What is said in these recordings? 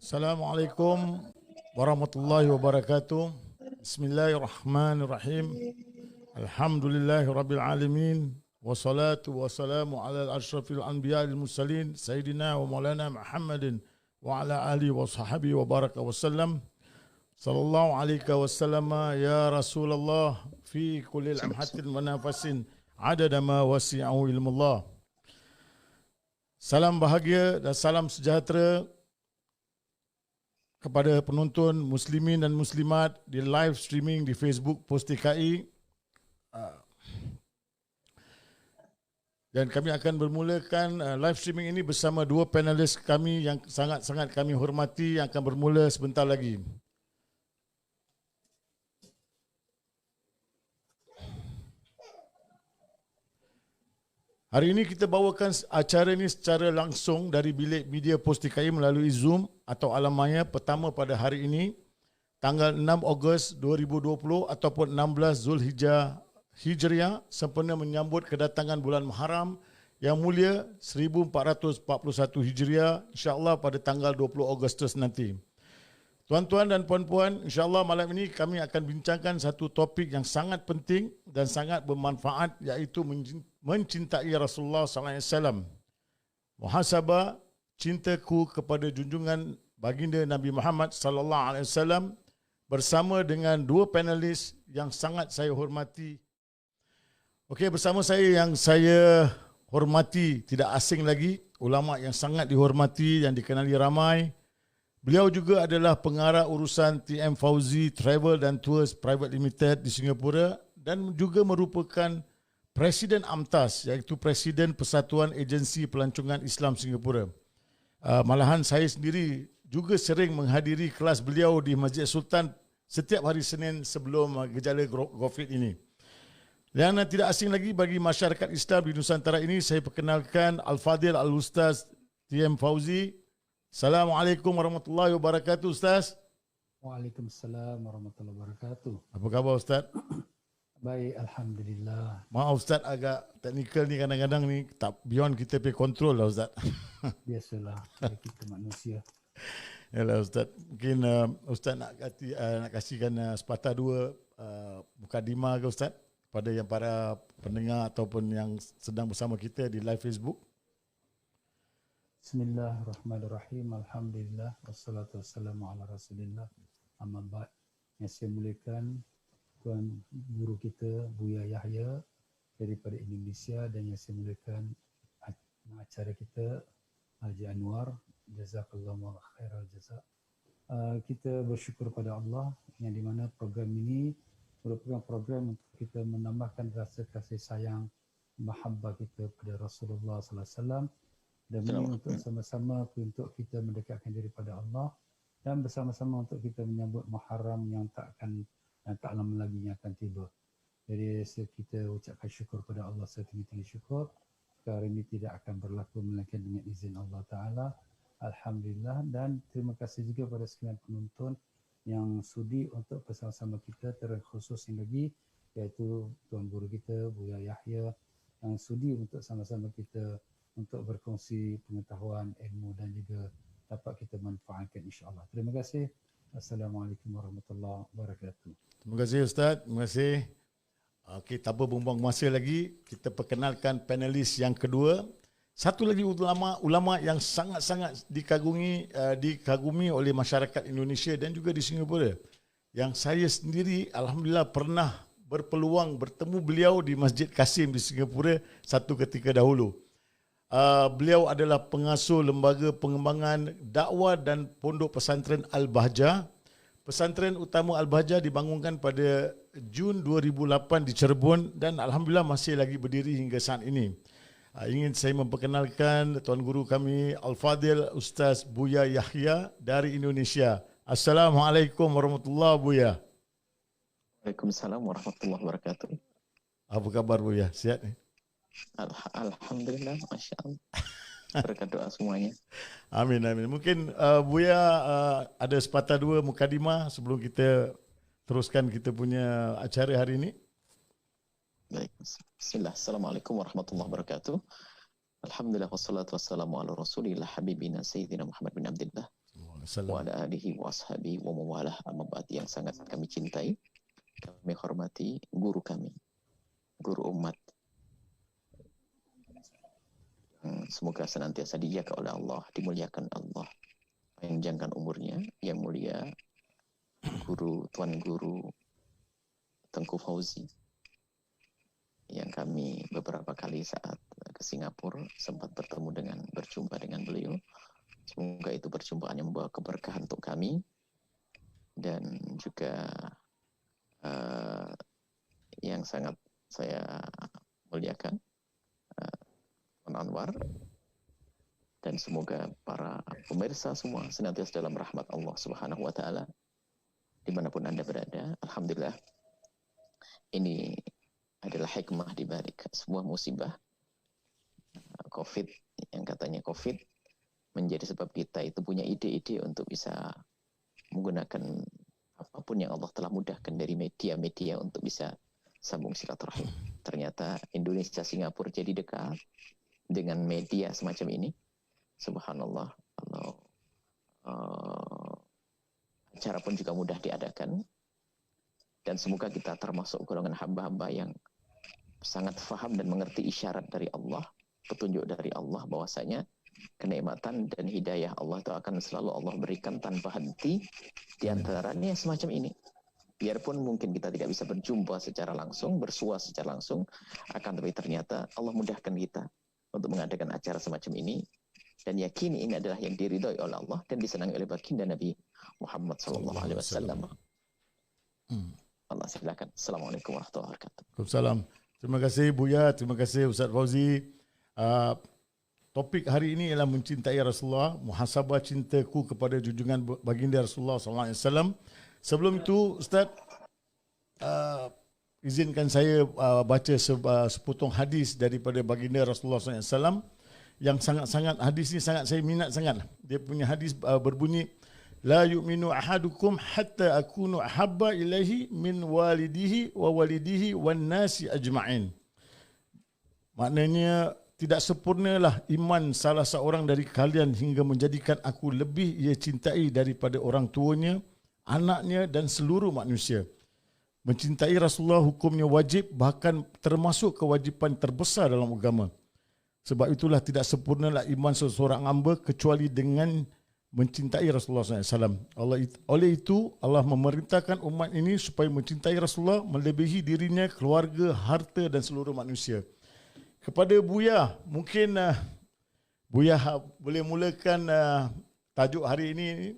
Assalamualaikum warahmatullahi wabarakatuh. Bismillahirrahmanirrahim. Alhamdulillahi rabbil alamin. Wassalatu wassalamu ala asyrafil anbiya wal mursalin sayyidina wa maulana Muhammadin wa ala alihi wa sahbihi wa baraka wasallam. Sallallahu alaihi wasallam ya Rasulullah fi kulli lamhatin wa nafasin adada ma wasi'ahu ilmullah. Salam bahagia dan salam sejahtera kepada penonton muslimin dan muslimat di live streaming di Facebook Pos TKI. Dan kami akan bermulakan live streaming ini bersama dua panelis kami yang sangat-sangat kami hormati yang akan bermula sebentar lagi. Hari ini kita bawakan acara ini secara langsung dari bilik media Pos TKI melalui Zoom atau alam maya pertama pada hari ini, tanggal 6 Ogos 2020 ataupun 16 Zulhijjah Hijriah, sempena menyambut kedatangan bulan Muharram yang mulia 1441 Hijriah, insya-Allah pada tanggal 20 Ogostus nanti. Tuan-tuan dan puan-puan, insya-Allah malam ini kami akan bincangkan satu topik yang sangat penting dan sangat bermanfaat, iaitu mencintai Rasulullah sallallahu alaihi wasallam. Muhasabah cintaku kepada junjungan baginda Nabi Muhammad sallallahu alaihi wasallam bersama dengan dua panelis yang sangat saya hormati. Okey, bersama saya yang saya hormati tidak asing lagi, ulama yang sangat dihormati yang dikenali ramai. Beliau juga adalah pengarah urusan TM Fauzi Travel dan Tours Private Limited di Singapura dan juga merupakan Presiden AMTAS, iaitu Presiden Persatuan Agensi Pelancongan Islam Singapura. Malahan saya sendiri juga sering menghadiri kelas beliau di Masjid Sultan setiap hari Senin sebelum gejala COVID ini. Dan tidak asing lagi bagi masyarakat Islam di Nusantara ini, saya perkenalkan Al-Fadhil Al-Ustaz TM Fauzi. Assalamualaikum warahmatullahi wabarakatuh, Ustaz. Waalaikumsalam warahmatullahi wabarakatuh. Apa khabar, Ustaz? Baik, alhamdulillah. Maaf Ustaz, agak teknikal ni kadang-kadang ni tak beyond kita pay control lah Ustaz. Biasalah, kita manusia. Yalah Ustaz, mungkin Ustaz nak kasihkan sepatah dua mukadimah ke Ustaz pada yang para pendengar ataupun yang sedang bersama kita di live Facebook. Bismillahirrahmanirrahim. Alhamdulillah wassalatu wassalamu ala Rasulillah. Amma ba'd. Yang saya muliakan Tuan Guru kita Buya Yahya daripada Indonesia dan yang saya muliakan pengacara kita Haji Anwar, jazakallahu khairal jazak. Kita bersyukur pada Allah yang di mana program ini merupakan program untuk kita menambahkan rasa kasih sayang mahabbah kita kepada Rasulullah sallallahu alaihi wasallam dan ini untuk sama-sama untuk kita mendekatkan diri pada Allah dan bersama-sama untuk kita menyambut Muharram yang tak lama lagi yang akan tiba. Jadi kita ucapkan syukur pada Allah setinggi-tinggi syukur. Perkara ini tidak akan berlaku melainkan dengan izin Allah Ta'ala. Alhamdulillah, dan terima kasih juga pada sekalian penonton yang sudi untuk bersama-sama kita, terkhusus yang lagi iaitu Tuan Guru kita Buya Yahya yang sudi untuk sama-sama kita untuk berkongsi pengetahuan, ilmu dan juga dapat kita manfaatkan insya-Allah. Terima kasih. Assalamualaikum warahmatullahi wabarakatuh. Terima kasih Ustaz. Terima kasih. Okey, tanpa buang-buang masa lagi, kita perkenalkan panelis yang kedua. Satu lagi ulama yang sangat-sangat dikagumi oleh masyarakat Indonesia dan juga di Singapura. Yang saya sendiri alhamdulillah pernah berpeluang bertemu beliau di Masjid Kasim di Singapura satu ketika dahulu. Beliau adalah pengasuh Lembaga Pengembangan Dakwah dan Pondok Pesantren Al-Bahjah. Pesantren utama Al-Bahjah dibangunkan pada Jun 2008 di Cirebon dan alhamdulillah masih lagi berdiri hingga saat ini. Ingin saya memperkenalkan Tuan Guru kami Al-Fadil Ustaz Buya Yahya dari Indonesia. Assalamualaikum warahmatullahi wabarakatuh. Waalaikumsalam warahmatullahi wabarakatuh. Apa khabar Buya? Sihat ni? Alhamdulillah, Masya Allah. Berkat doa semuanya. Amin, amin. Mungkin Buya ada sepatah dua mukadimah sebelum kita teruskan kita punya acara hari ini. Baik, bismillah. Assalamualaikum warahmatullahi wabarakatuh. Alhamdulillah wassalatu wassalamu ala rasulillah habibina sayyidina Muhammad bin Abdullah wa ala alihi wa ashabihi wa mawalah, amma ba'd. Yang sangat kami cintai, kami hormati guru kami, guru umat. Semoga senantiasa dijaga oleh Allah, dimuliakan Allah, panjangkan umurnya, yang mulia Tuan Guru Tengku Fauzi, yang kami beberapa kali saat ke Singapura sempat berjumpa dengan beliau. Semoga itu perjumpaan yang membawa keberkahan untuk kami dan juga yang sangat saya muliakan Tuan Anwar, dan semoga para pemirsa semua senantiasa dalam rahmat Allah Subhanahu wa taala dimanapun Anda berada. Alhamdulillah, ini adalah hikmah di balik sebuah musibah COVID, yang katanya COVID menjadi sebab kita itu punya ide-ide untuk bisa menggunakan apapun yang Allah telah mudahkan dari media-media untuk bisa sambung silaturahim. Ternyata Indonesia Singapura jadi dekat dengan media semacam ini. Subhanallah, acara pun juga mudah diadakan, dan semoga kita termasuk golongan hamba-hamba yang sangat faham dan mengerti isyarat dari Allah, petunjuk dari Allah, bahwasanya kenikmatan dan hidayah Allah itu akan selalu Allah berikan tanpa henti. Di antaranya semacam ini, biarpun mungkin kita tidak bisa berjumpa secara langsung, bersua secara langsung, akan tapi ternyata Allah mudahkan kita untuk mengadakan acara semacam ini, dan yakini ini adalah yang diridhoi oleh Allah dan disenangi oleh baginda Nabi Muhammad SAW. Allah, silakan. Assalamualaikum warahmatullahi wabarakatuh. Waalaikumsalam. Terima kasih Buya, terima kasih Ustaz Fauzi. Topik hari ini ialah mencintai Rasulullah, muhasabah cintaku kepada junjungan baginda Rasulullah SAW. Sebelum itu Ustaz, izinkan saya baca sepotong hadis daripada baginda Rasulullah SAW yang sangat-sangat, hadis ini sangat saya minat sangat. Dia punya hadis berbunyi, la yu'minu ahadukum hatta akunu ahabba ilaihi min walidihi wa walidihi wan nasi ajma'in. Maknanya tidak sempurnalah iman salah seorang dari kalian hingga menjadikan aku lebih ia cintai daripada orang tuanya, anaknya dan seluruh manusia. Mencintai Rasulullah hukumnya wajib, bahkan termasuk kewajipan terbesar dalam agama. Sebab itulah tidak sempurnalah iman seseorang hamba kecuali dengan mencintai Rasulullah SAW. Oleh itu, Allah memerintahkan umat ini supaya mencintai Rasulullah melebihi dirinya, keluarga, harta dan seluruh manusia. Kepada Buya, mungkin Buya boleh mulakan tajuk hari ini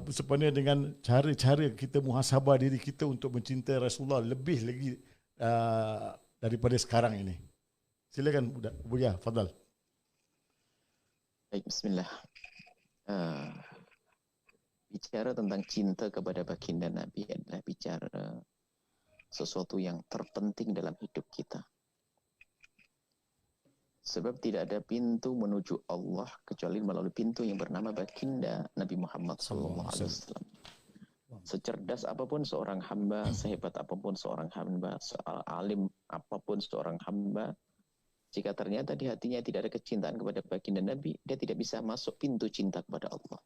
sebenarnya dengan cara-cara kita muhasabah diri kita untuk mencintai Rasulullah lebih lagi daripada sekarang ini. Silakan Buya, fadal. Baik, bismillah. Bicara tentang cinta kepada baginda Nabi adalah bicara sesuatu yang terpenting dalam hidup kita. Sebab tidak ada pintu menuju Allah kecuali melalui pintu yang bernama baginda Nabi Muhammad SAW. Secerdas apapun seorang hamba, sehebat apapun seorang hamba, sealim apapun seorang hamba, jika ternyata di hatinya tidak ada kecintaan kepada baginda Nabi, dia tidak bisa masuk pintu cinta kepada Allah.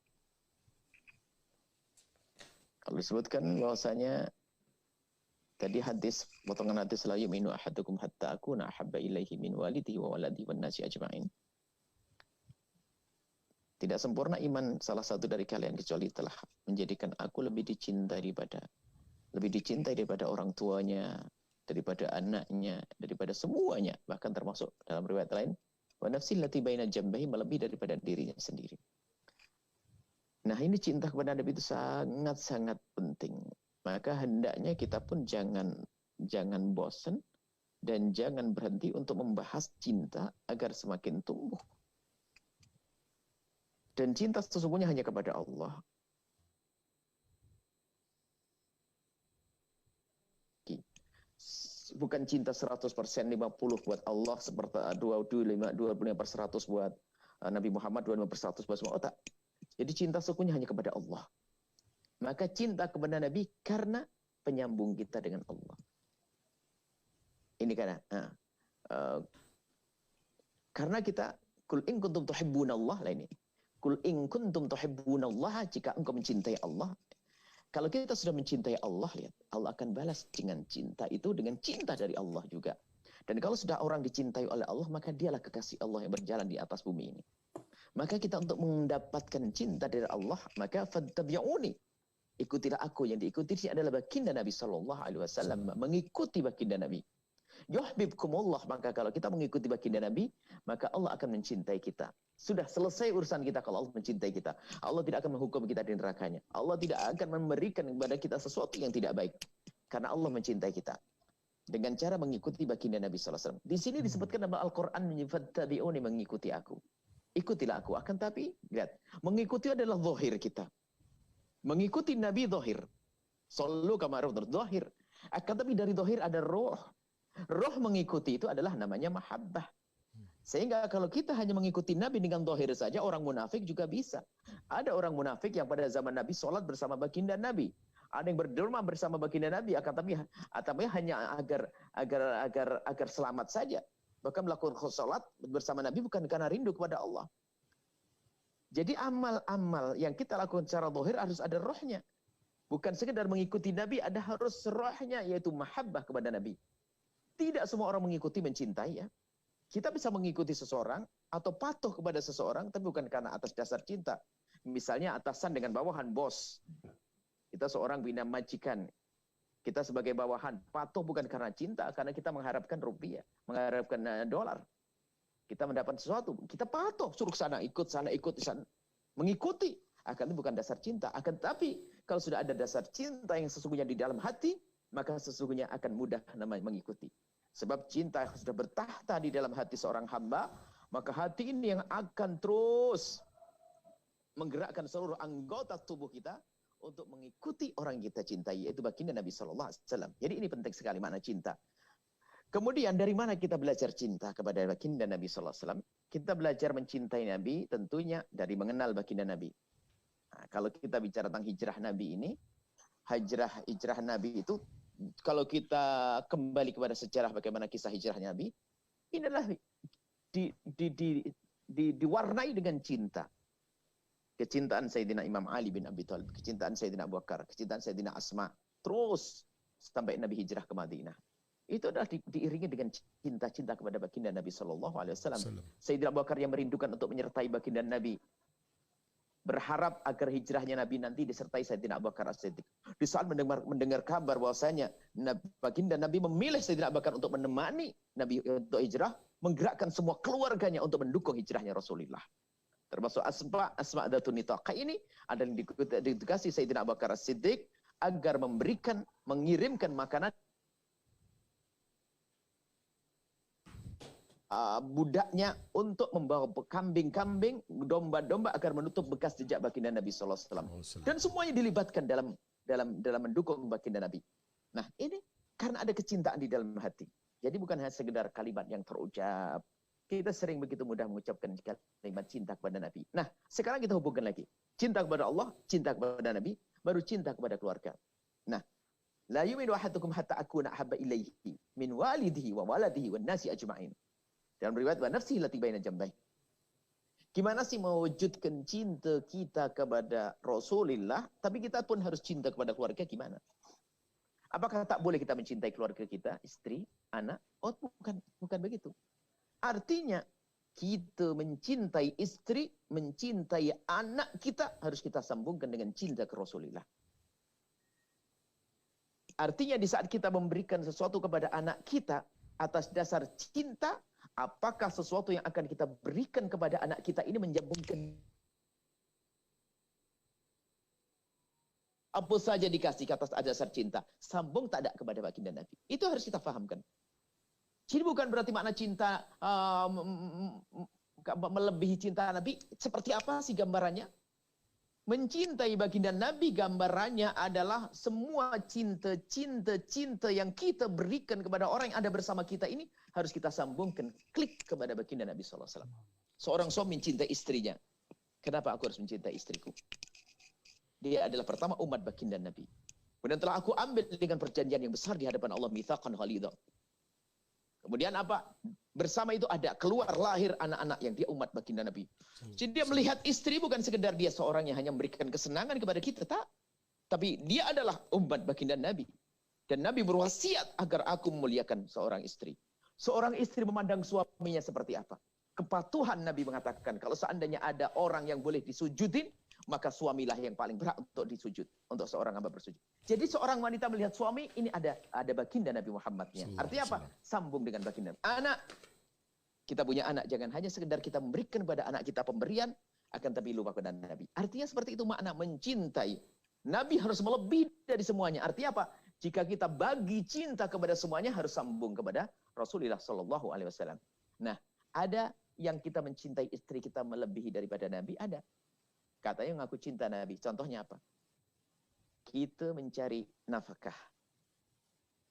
Kalau disebutkan bahwasanya Tadi hadis, potongan hadis la yu'minu ahadukum hatta akuna ahabba ilaihi min walidihi wa waladihi wan nasi ajma'in. Tidak sempurna iman salah satu dari kalian kecuali telah menjadikan aku lebih dicintai daripada orang tuanya, daripada anaknya, daripada semuanya, bahkan termasuk dalam riwayat lain, wa nafsi allati baina jambahi, melebihi daripada dirinya sendiri. Nah, ini cinta kepada Nabi itu sangat-sangat penting. Maka hendaknya kita pun jangan bosan dan jangan berhenti untuk membahas cinta agar semakin tumbuh. Dan cinta sesungguhnya hanya kepada Allah. Bukan cinta 100%, 50 buat Allah, seperti 25% buat Nabi Muhammad, 25% buat semua. Oh, tak. Jadi cinta sesungguhnya hanya kepada Allah. Maka cinta kepada Nabi karena penyambung kita dengan Allah. Ini karena kita kul in kuntum tuhibbunallah lah ini. Kul in kuntum tuhibbunallah, jika engkau mencintai Allah. Kalau kita sudah mencintai Allah, lihat, Allah akan balas dengan cinta itu dengan cinta dari Allah juga. Dan kalau sudah orang dicintai oleh Allah, maka dialah kekasih Allah yang berjalan di atas bumi ini. Maka kita untuk mendapatkan cinta dari Allah, maka fattabi'uni. Ikutilah aku. Yang diikuti ini adalah baginda Nabi sallallahu alaihi wasallam, mengikuti baginda Nabi. Yuhibbukumullah, maka kalau kita mengikuti baginda Nabi, maka Allah akan mencintai kita. Sudah selesai urusan kita kalau Allah mencintai kita. Allah tidak akan menghukum kita di nerakanya. Allah tidak akan memberikan kepada kita sesuatu yang tidak baik. Karena Allah mencintai kita. Dengan cara mengikuti baginda Nabi sallallahu alaihi wasallam. Di sini disebutkan dalam Al-Qur'an, fattabi'uni, mengikuti aku. Ikutilah aku. Akan tapi, lihat, mengikuti adalah zahir kita. Mengikuti Nabi zahir. Sallu kama ra'aytumuni zahir. Akan tapi dari zahir ada roh. Roh mengikuti itu adalah namanya mahabbah. Sehingga kalau kita hanya mengikuti Nabi dengan zahir saja, orang munafik juga bisa. Ada orang munafik yang pada zaman Nabi sholat bersama baginda Nabi. Ada yang berderma bersama baginda Nabi, akan tapi hanya agar selamat saja. Bahkan melakukan sholat bersama Nabi bukan karena rindu kepada Allah. Jadi amal-amal yang kita lakukan secara zahir harus ada rohnya. Bukan sekedar mengikuti Nabi, ada harus rohnya, yaitu mahabbah kepada Nabi. Tidak semua orang mengikuti mencintai ya. Kita bisa mengikuti seseorang atau patuh kepada seseorang, tapi bukan karena atas dasar cinta. Misalnya atasan dengan bawahan, bos. Kita seorang bina majikan. Kita sebagai bawahan patuh bukan karena cinta, karena kita mengharapkan rupiah, mengharapkan dolar. Kita mendapat sesuatu, kita patuh, suruh sana, ikut sana. Mengikuti. Akan itu bukan dasar cinta. Akan tapi kalau sudah ada dasar cinta yang sesungguhnya di dalam hati, maka sesungguhnya akan mudah namanya mengikuti. Sebab cinta yang sudah bertahta di dalam hati seorang hamba, maka hati ini yang akan terus menggerakkan seluruh anggota tubuh kita untuk mengikuti orang yang kita cintai, yaitu baginda Nabi sallallahu alaihi wasallam. Jadi ini penting sekali makna cinta. Kemudian dari mana kita belajar cinta kepada baginda Nabi sallallahu alaihi wasallam? Kita belajar mencintai Nabi tentunya dari mengenal baginda Nabi. Nah, kalau kita bicara tentang hijrah Nabi ini, hijrah Nabi itu, kalau kita kembali kepada sejarah bagaimana kisah hijrah Nabi, ini adalah diwarnai dengan cinta. Kecintaan Sayyidina Imam Ali bin Abi Thalib, kecintaan Sayyidina Abu Bakar, kecintaan Sayyidina Asma, terus sampai Nabi hijrah ke Madinah. Itu adalah diiringi dengan cinta-cinta kepada baginda Nabi sallallahu alaihi wasallam. Sayyidina Abu Bakar yang merindukan untuk menyertai baginda Nabi, berharap agar hijrahnya Nabi nanti disertai Sayyidina Abu Bakar As-Siddiq. Di saat mendengar kabar bahwasanya baginda Nabi memilih Sayyidina Abu Bakar untuk menemani Nabi untuk hijrah, menggerakkan semua keluarganya untuk mendukung hijrahnya Rasulullah. Termasuk Asma Dzatun Nitaqah ini adalah dikasih Sayyidina Abu Bakar As-Siddiq agar mengirimkan makanan budaknya untuk membawa kambing-kambing, domba-domba agar menutup bekas jejak baginda Nabi sallallahu alaihi wasallam. Dan semuanya dilibatkan dalam mendukung baginda Nabi. Nah, ini karena ada kecintaan di dalam hati. Jadi bukan hanya sekedar kalimat yang terucap. Kita sering begitu mudah mengucapkan kalimat cinta kepada Nabi. Nah, sekarang kita hubungkan lagi. Cinta kepada Allah, cinta kepada Nabi, baru cinta kepada keluarga. Nah, la yu'minu ahadukum hatta akuna ahabba ilaihi min walidihi wa waladihi wan nasi ajma'in. Dalam riwayat wa nafsihi allati baina jambai. Gimana sih mewujudkan cinta kita kepada Rasulullah, tapi kita pun harus cinta kepada keluarga, gimana? Apakah tak boleh kita mencintai keluarga kita, istri, anak? Oh, bukan begitu. Artinya kita mencintai istri, mencintai anak kita harus kita sambungkan dengan cinta ke Rasulullah. Artinya di saat kita memberikan sesuatu kepada anak kita atas dasar cinta, apakah sesuatu yang akan kita berikan kepada anak kita ini menyambungkan apa saja dikasih ke atas dasar cinta, sambung tak ada kepada baginda Nabi. Itu harus kita fahamkan. Jadi bukan berarti makna cinta melebihi cinta Nabi. Seperti apa sih gambarannya? Mencintai baginda Nabi gambarannya adalah semua cinta yang kita berikan kepada orang yang ada bersama kita ini harus kita sambungkan, klik kepada baginda Nabi SAW. Seorang suami mencintai istrinya. Kenapa aku harus mencintai istriku? Dia adalah pertama umat baginda Nabi. Kemudian telah aku ambil dengan perjanjian yang besar di hadapan Allah, mitsaqan ghalidha. Kemudian apa? Bersama itu ada keluar lahir anak-anak yang dia umat baginda Nabi. Jadi dia melihat istri bukan sekedar dia seorang yang hanya memberikan kesenangan kepada kita, tak. Tapi dia adalah umat baginda Nabi. Dan Nabi berwasiat agar aku memuliakan seorang istri. Seorang istri memandang suaminya seperti apa? Kepatuhan Nabi mengatakan, kalau seandainya ada orang yang boleh disujudin, maka suamilah yang paling berhak untuk disujud, untuk seorang hamba bersujud. Jadi seorang wanita melihat suami, ini ada baginda Nabi Muhammadnya. Artinya apa? Sambung dengan baginda. Anak, kita punya anak, jangan hanya sekedar kita memberikan kepada anak kita pemberian, akan tapi lupa kepada Nabi. Artinya seperti itu makna mencintai. Nabi harus melebihi dari semuanya. Artinya apa? Jika kita bagi cinta kepada semuanya, harus sambung kepada Rasulullah SAW. Nah, ada yang kita mencintai istri kita melebihi daripada Nabi, ada. Katanya ngaku cinta Nabi. Contohnya apa? Kita mencari nafkah.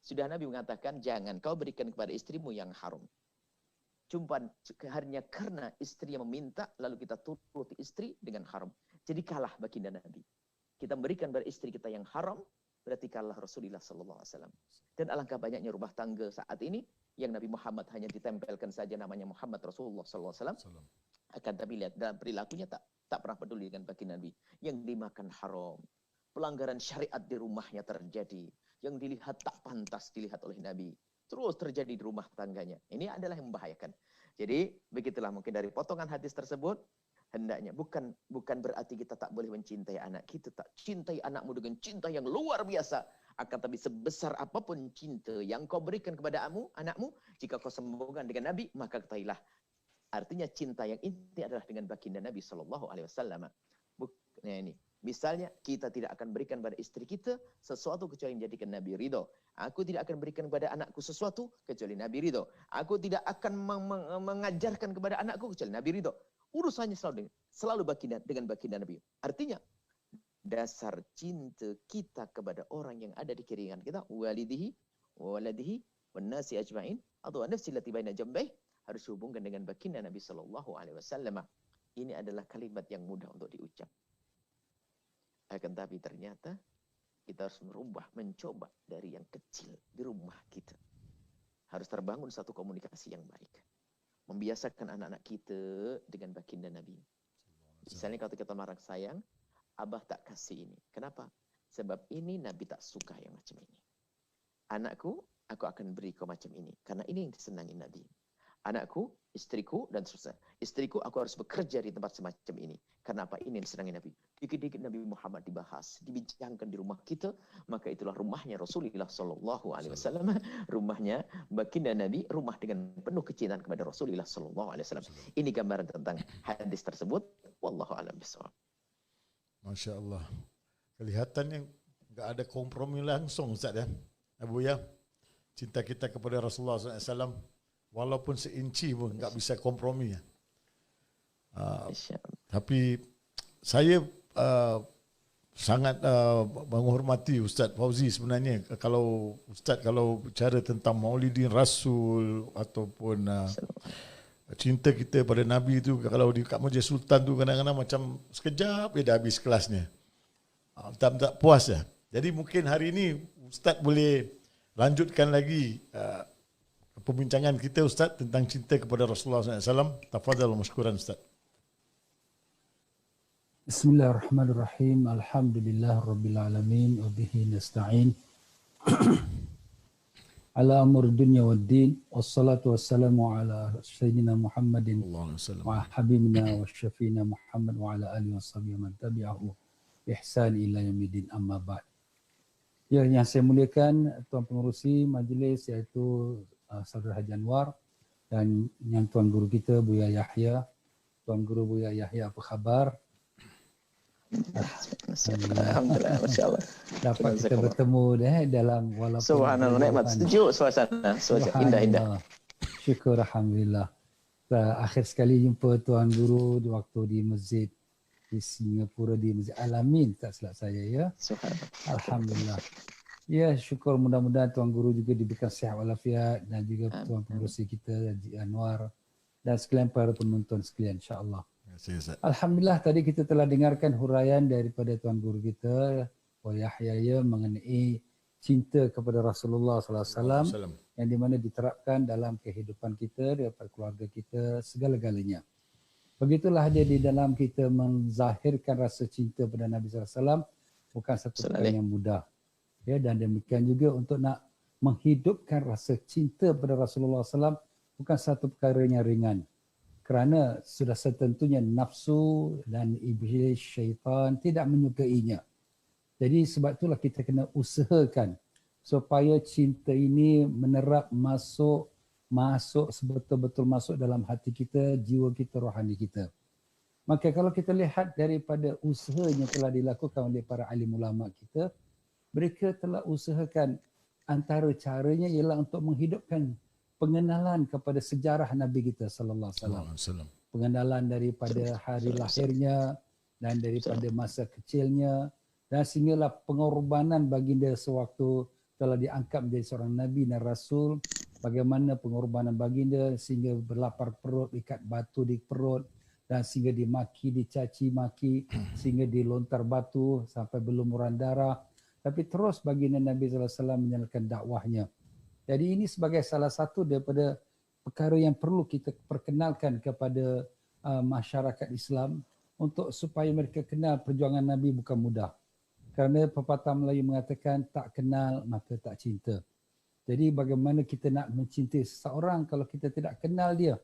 Sudah Nabi mengatakan, jangan kau berikan kepada istrimu yang haram. Cuma hanya karena istri yang meminta, lalu kita turuti istri dengan haram. Jadi kalah baginda Nabi. Kita memberikan kepada istri kita yang haram, berarti kalah Rasulullah SAW. Dan alangkah banyaknya rumah tangga saat ini, yang Nabi Muhammad hanya ditempelkan saja namanya Muhammad Rasulullah SAW. Akan tapi lihat dalam perilakunya tak pernah peduli dengan baginda Nabi. Yang dimakan haram, pelanggaran syariat di rumahnya terjadi, yang dilihat tak pantas dilihat oleh Nabi, terus terjadi di rumah tangganya. Ini adalah yang membahayakan. Jadi begitulah mungkin dari potongan hadis tersebut, hendaknya bukan berarti kita tak boleh mencintai anak kita, tak cintai anakmu dengan cinta yang luar biasa. Akan tapi sebesar apapun cinta yang kau berikan kepada anakmu, jika kau sambungkan dengan Nabi, maka ketahuilah. Artinya cinta yang inti adalah dengan baginda Nabi SAW. Ini. Misalnya, kita tidak akan berikan pada istri kita sesuatu kecuali menjadikan Nabi ridho. Aku tidak akan berikan kepada anakku sesuatu kecuali Nabi ridho. Aku tidak akan mengajarkan kepada anakku kecuali Nabi ridho. Urusannya selalu dengan baginda Nabi. Artinya, dasar cinta kita kepada orang yang ada di kiriman kita, walidihi, waladihi, wannasi ajma'in, atau nafsi lati baina jambaih, harus hubungkan dengan baginda Nabi SAW. Ini adalah kalimat yang mudah untuk diucap. Akan tapi ternyata kita harus mencoba dari yang kecil di rumah kita. Harus terbangun satu komunikasi yang baik. Membiasakan anak-anak kita dengan baginda Nabi. Misalnya kalau kita marah sayang, abah tak kasih ini. Kenapa? Sebab ini Nabi tak suka yang macam ini. Anakku, aku akan beri kau macam ini. Karena ini yang disenangi Nabi. Anakku, istriku, dan seterusnya. Istriku, aku harus bekerja di tempat semacam ini. Karena apa? Ini yang disenangi Nabi. Dikit-dikit Nabi Muhammad dibahas, dibincangkan di rumah kita, maka itulah rumahnya Rasulullah SAW. Rumahnya baginda Nabi, rumah dengan penuh kecintaan kepada Rasulullah SAW. Ini gambaran tentang hadis tersebut. Wallahu a'lam bishawab. Masya Allah. Kelihatannya enggak ada kompromi langsung, Ustaz ya. Abu ya, cinta kita kepada Rasulullah SAW, walaupun seinci pun enggak bisa kompromi ya. Tapi saya sangat menghormati Ustaz Fauzi sebenarnya. Kalau Ustaz bicara tentang Maulidin Rasul ataupun cinta kita pada Nabi itu, kalau di kat Masjid Sultan tu kadang-kadang macam sekejap dia dah habis kelasnya. Tak puas ya. Jadi mungkin hari ini Ustaz boleh lanjutkan lagi perbincangan kita Ustaz tentang cinta kepada Rasulullah SAW. Tafadhal mashkuran Ustaz. Bismillahirrahmanirrahim. Alhamdulillah rabbil alamin wa bihi nasta'in. ala amur dunya wad din wassalatu wassalamu ala sayyidina Muhammadin Allahu wasallam. wa habibina wa syafiina Muhammad wa ala alihi washabihi man tabi'ahu bi ihsan ila yaumil amma ba'd. Ya, yang saya muliakan Tuan Pengerusi Majlis iaitu Saudara Haji Anwar dan yang Tuan Guru kita Buya Yahya. Tuan Guru Buya Yahya, apa khabar? Alhamdulillah, masya-Allah. Dapat kita bertemu dalam walaupun Subhanallah, nikmat, sejuk suasana indah-indah. Syukur alhamdulillah. Akhir sekali jumpa Tuan Guru di waktu di masjid di Singapura, di Masjid Al-Amin, tak silap saya ya. Subhanallah. Alhamdulillah. Ya, syukur, mudah-mudahan Tuan Guru juga diberikan sihat walafiat dan juga Tuan Pengerusi kita Haji Anwar dan sekalian para penonton sekalian, insya-Allah. Alhamdulillah, tadi kita telah dengarkan huraian daripada Tuan Guru kita Buya Yahya mengenai cinta kepada Rasulullah SAW yang di mana diterapkan dalam kehidupan kita, daripada keluarga kita, segala-galanya. Begitulah dia di dalam kita menzahirkan rasa cinta pada Nabi SAW bukan satu perkara yang mudah. Ya, dan demikian juga untuk nak menghidupkan rasa cinta pada Rasulullah SAW bukan satu perkara yang ringan. Kerana sudah setentunya nafsu dan iblis syaitan tidak menyukainya. Jadi sebab itulah kita kena usahakan supaya cinta ini menerap masuk sebetul-betul masuk dalam hati kita, jiwa kita, rohani kita. Maka kalau kita lihat daripada usaha yang telah dilakukan oleh para alim ulama kita, mereka telah usahakan antara caranya ialah untuk menghidupkan pengenalan kepada sejarah Nabi kita sallallahu alaihi wasallam. Pengenalan daripada hari lahirnya dan daripada masa kecilnya dan sehinggalah pengorbanan baginda sewaktu telah diangkat menjadi seorang nabi dan rasul, bagaimana pengorbanan baginda sehingga berlapar perut, ikat batu di perut dan sehingga dimaki, dicaci maki, sehingga dilontar batu sampai berlumuran darah, tapi terus baginda Nabi sallallahu alaihi wasallam menyalakan dakwahnya. Jadi ini sebagai salah satu daripada perkara yang perlu kita perkenalkan kepada masyarakat Islam untuk supaya mereka kenal perjuangan Nabi bukan mudah. Kerana pepatah Melayu mengatakan tak kenal maka tak cinta. Jadi bagaimana kita nak mencintai seseorang kalau kita tidak kenal dia.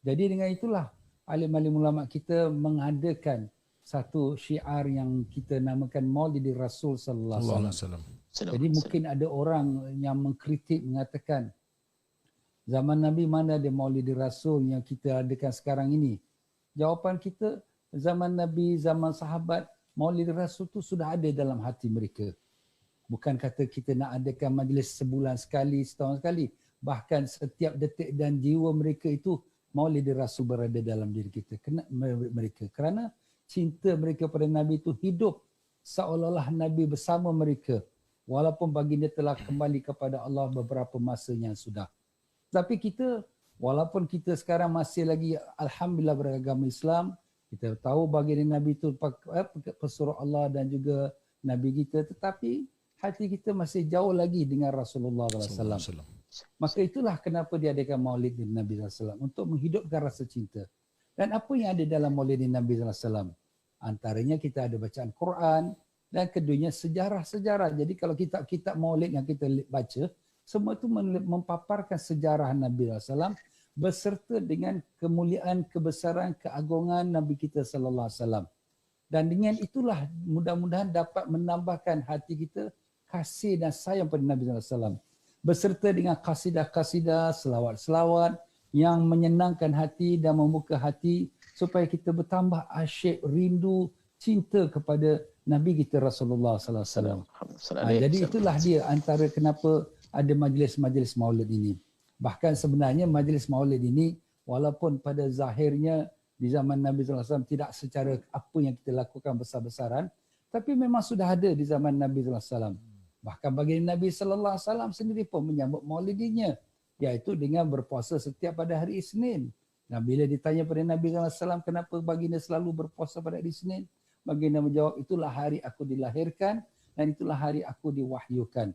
Jadi dengan itulah alim-alim ulama kita mengadakan satu syiar yang kita namakan Maulid Rasul sallallahu alaihi wasallam. Jadi mungkin ada orang yang mengkritik mengatakan zaman Nabi mana ada Maulid Rasul yang kita adakan sekarang ini. Jawapan kita, zaman Nabi, zaman sahabat, Maulid Rasul tu sudah ada dalam hati mereka. Bukan kata kita nak adakan majlis sebulan sekali, setahun sekali. Bahkan setiap detik dan jiwa mereka itu Maulid Rasul berada dalam diri kita. Mereka. Kerana cinta mereka pada Nabi itu hidup seolah-olah Nabi bersama mereka. Walaupun baginda telah kembali kepada Allah beberapa masa yang sudah. Tapi kita, walaupun kita sekarang masih lagi alhamdulillah beragama Islam, kita tahu baginda Nabi itu pesuruh Allah dan juga Nabi kita, tetapi hati kita masih jauh lagi dengan Rasulullah SAW. Maka itulah kenapa diadakan Maulid Nabi SAW, untuk menghidupkan rasa cinta. Dan apa yang ada dalam Maulid Nabi SAW? Antaranya kita ada bacaan Quran, dan keduanya sejarah-sejarah. Jadi kalau kitab-kitab Maulid yang kita baca, semua itu mempaparkan sejarah Nabi SAW beserta dengan kemuliaan, kebesaran, keagungan Nabi kita sallallahu alaihi wasallam. Dan dengan itulah mudah-mudahan dapat menambahkan hati kita kasih dan sayang pada Nabi sallallahu alaihi wasallam. Beserta dengan kasidah-kasidah, selawat-selawat yang menyenangkan hati dan membuka hati supaya kita bertambah asyik, rindu, cinta kepada Nabi kita Rasulullah sallallahu alaihi wasallam. Jadi itulah dia antara kenapa ada majlis-majlis Maulid ini. Bahkan sebenarnya majlis Maulid ini walaupun pada zahirnya di zaman Nabi sallallahu alaihi wasallam tidak secara apa yang kita lakukan besar-besaran, tapi memang sudah ada di zaman Nabi sallallahu alaihi wasallam. Bahkan baginda Nabi sallallahu alaihi wasallam sendiri pun menyambut Maulidinya, iaitu dengan berpuasa setiap pada hari Isnin. Dan bila ditanya pada Nabi sallallahu alaihi wasallam kenapa baginda selalu berpuasa pada hari Isnin, baginda menjawab, itulah hari aku dilahirkan dan itulah hari aku diwahyukan.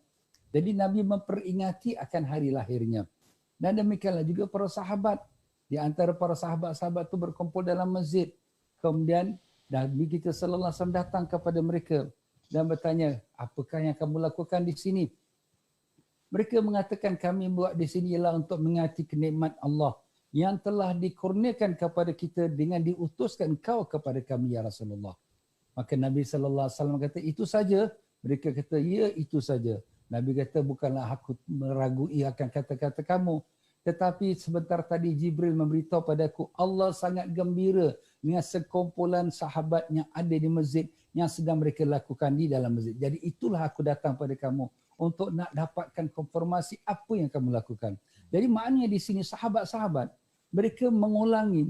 Jadi Nabi memperingati akan hari lahirnya. Dan demikianlah juga para sahabat. Di antara para sahabat-sahabat itu berkumpul dalam masjid. Kemudian Nabi kita sallallahu alaihi wasallam datang kepada mereka dan bertanya, apakah yang kamu lakukan di sini? Mereka mengatakan kami buat di sini ialah untuk mengingati kenikmat Allah yang telah dikurniakan kepada kita dengan diutuskan kau kepada kami ya Rasulullah. Maka Nabi sallallahu alaihi wasallam kata itu saja. Mereka kata ya itu saja. Nabi kata bukanlah aku meragui akan kata-kata kamu, tetapi sebentar tadi Jibril memberitahu padaku Allah sangat gembira dengan sekumpulan sahabat yang ada di masjid yang sedang mereka lakukan di dalam masjid. Jadi itulah aku datang pada kamu untuk nak dapatkan konfirmasi apa yang kamu lakukan. Jadi maknanya di sini sahabat-sahabat mereka mengulangi,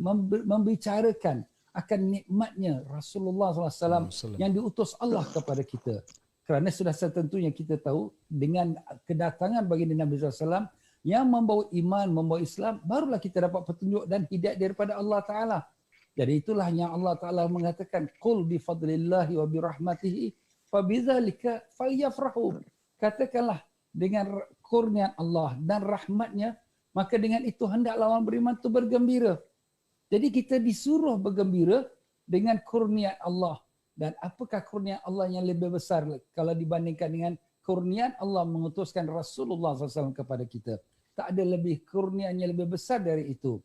membicarakan akan nikmatnya Rasulullah SAW yang diutus Allah kepada kita. Kerana sudah setentunya kita tahu dengan kedatangan baginda Nabi SAW yang membawa iman, membawa Islam, barulah kita dapat petunjuk dan hidayah daripada Allah Ta'ala. Jadi itulah yang Allah Ta'ala mengatakan, Qul bifadlillahi wa birahmatihi fabidzalika falyafrahu. Katakanlah dengan kurnian Allah dan rahmatnya, maka dengan itu hendaklah orang beriman itu bergembira. Jadi kita disuruh bergembira dengan kurnian Allah. Dan apakah kurnian Allah yang lebih besar kalau dibandingkan dengan kurnian Allah mengutuskan Rasulullah SAW kepada kita? Tak ada lebih kurnian yang lebih besar dari itu.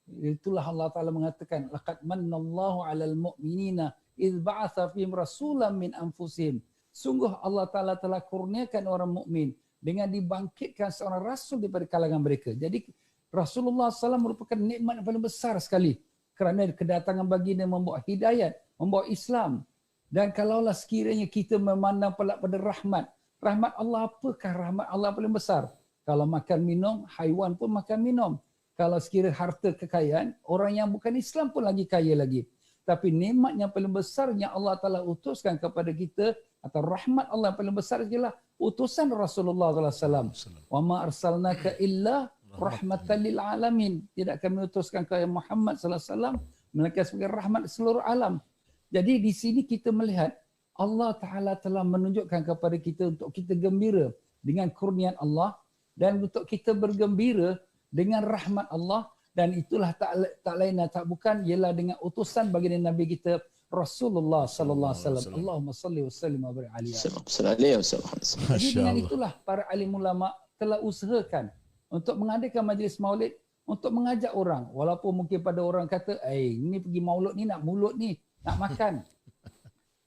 Itulah Allah Ta'ala mengatakan, laqad mannallahu 'alal mu'minina idz ba'atsa fihim rasulan min anfusihim. Sungguh Allah Ta'ala telah kurniakan orang mukmin dengan dibangkitkan seorang rasul daripada kalangan mereka. Jadi Rasulullah SAW merupakan nikmat yang paling besar sekali kerana kedatangan baginda membawa hidayat, membawa Islam. Dan kalaulah sekiranya kita memandang pada rahmat, rahmat Allah apakah rahmat Allah paling besar? Kalau makan minum, haiwan pun makan minum. Kalau sekiranya harta kekayaan, orang yang bukan Islam pun lagi kaya lagi. Tapi nikmat yang paling besar yang Allah Ta'ala utuskan kepada kita, atau rahmat Allah yang paling besar ialah utusan Rasulullah SAW. Wa ma arsalnaka illa rahmatan lil alamin. Tidak kami utuskan kepada Muhammad SAW melainkan sebagai rahmat seluruh alam. Jadi di sini kita melihat Allah Ta'ala telah menunjukkan kepada kita untuk kita gembira dengan kurnian Allah dan untuk kita bergembira dengan rahmat Allah, dan itulah tak lain dan tak bukan ialah dengan utusan baginda Nabi kita Rasulullah sallallahu alaihi wasallam. Allahumma salli wa sallim wa barik alaihi. Jadi dengan itulah para alim ulama telah usahakan untuk mengadakan majlis maulid untuk mengajak orang, walaupun mungkin pada orang kata, ini pergi maulid ni nak mulut ni, nak makan.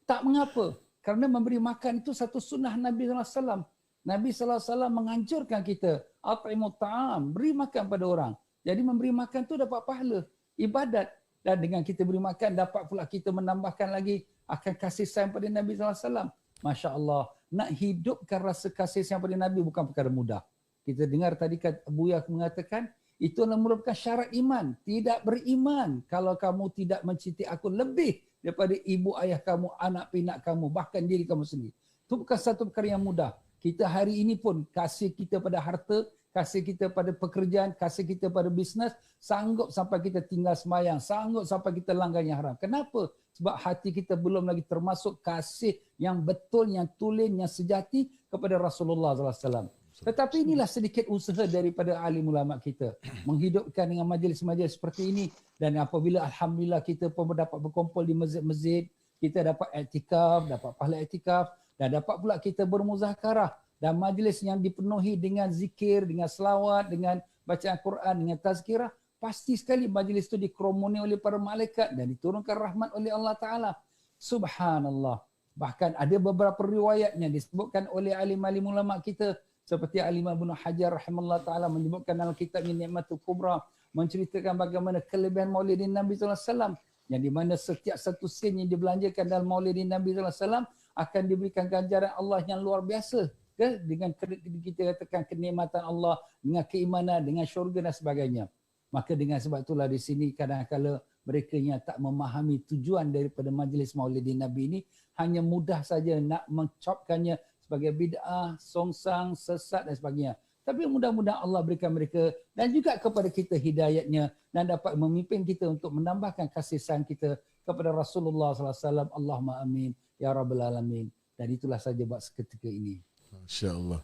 Tak mengapa. Kerana memberi makan itu satu sunnah Nabi SAW. Nabi SAW menganjurkan kita, at'imut ta'am, beri makan pada orang. Jadi memberi makan itu dapat pahala, ibadat. Dan dengan kita beri makan, dapat pula kita menambahkan lagi akan kasih sayang pada Nabi SAW. Masya Allah, nak hidupkan rasa kasih sayang pada Nabi bukan perkara mudah. Kita dengar tadi Buya mengatakan, itu adalah merupakan syarat iman. Tidak beriman kalau kamu tidak mencintai aku lebih daripada ibu ayah kamu, anak pinak kamu, bahkan diri kamu sendiri. Itu bukan satu perkara yang mudah. Kita hari ini pun kasih kita pada harta, kasih kita pada pekerjaan, kasih kita pada bisnes, sanggup sampai kita tinggal semayang, sanggup sampai kita langgar yang haram. Kenapa? Sebab hati kita belum lagi termasuk kasih yang betul, yang tulen, yang sejati kepada Rasulullah SAW. Tetapi inilah sedikit usaha daripada alim ulama kita menghidupkan dengan majlis-majlis seperti ini, dan apabila alhamdulillah kita pun dapat berkumpul di masjid-masjid, kita dapat iktikaf, dapat pahala iktikaf, dan dapat pula kita bermuzakarah dan majlis yang dipenuhi dengan zikir, dengan selawat, dengan bacaan Quran, dengan tazkirah, pasti sekali majlis itu dikerumuni oleh para malaikat dan diturunkan rahmat oleh Allah Ta'ala. Subhanallah. Bahkan ada beberapa riwayat yang disebutkan oleh alim-alim ulama kita, seperti Al-Imam Ibn Hajar rahimahullah ta'ala menyebutkan dalam kitabnya Ni'matul Kubra, menceritakan bagaimana kelebihan maulidin Nabi SAW, yang di mana setiap satu sen yang dibelanjakan dalam maulidin Nabi SAW akan diberikan ganjaran Allah yang luar biasa. Dengan kita katakan kenikmatan Allah, dengan keimanan, dengan syurga dan sebagainya. Maka dengan sebab itulah di sini kadang-kadang mereka yang tak memahami tujuan daripada majlis maulidin Nabi ini hanya mudah saja nak mencopkannya sebagai bid'ah, songsang, sesat dan sebagainya. Tapi mudah-mudahan Allah berikan mereka dan juga kepada kita hidayatnya dan dapat memimpin kita untuk menambahkan kasih sayang kita kepada Rasulullah SAW. Allahumma amin ya rabbal alamin. Dan itulah saja buat seketika ini. Masya-Allah.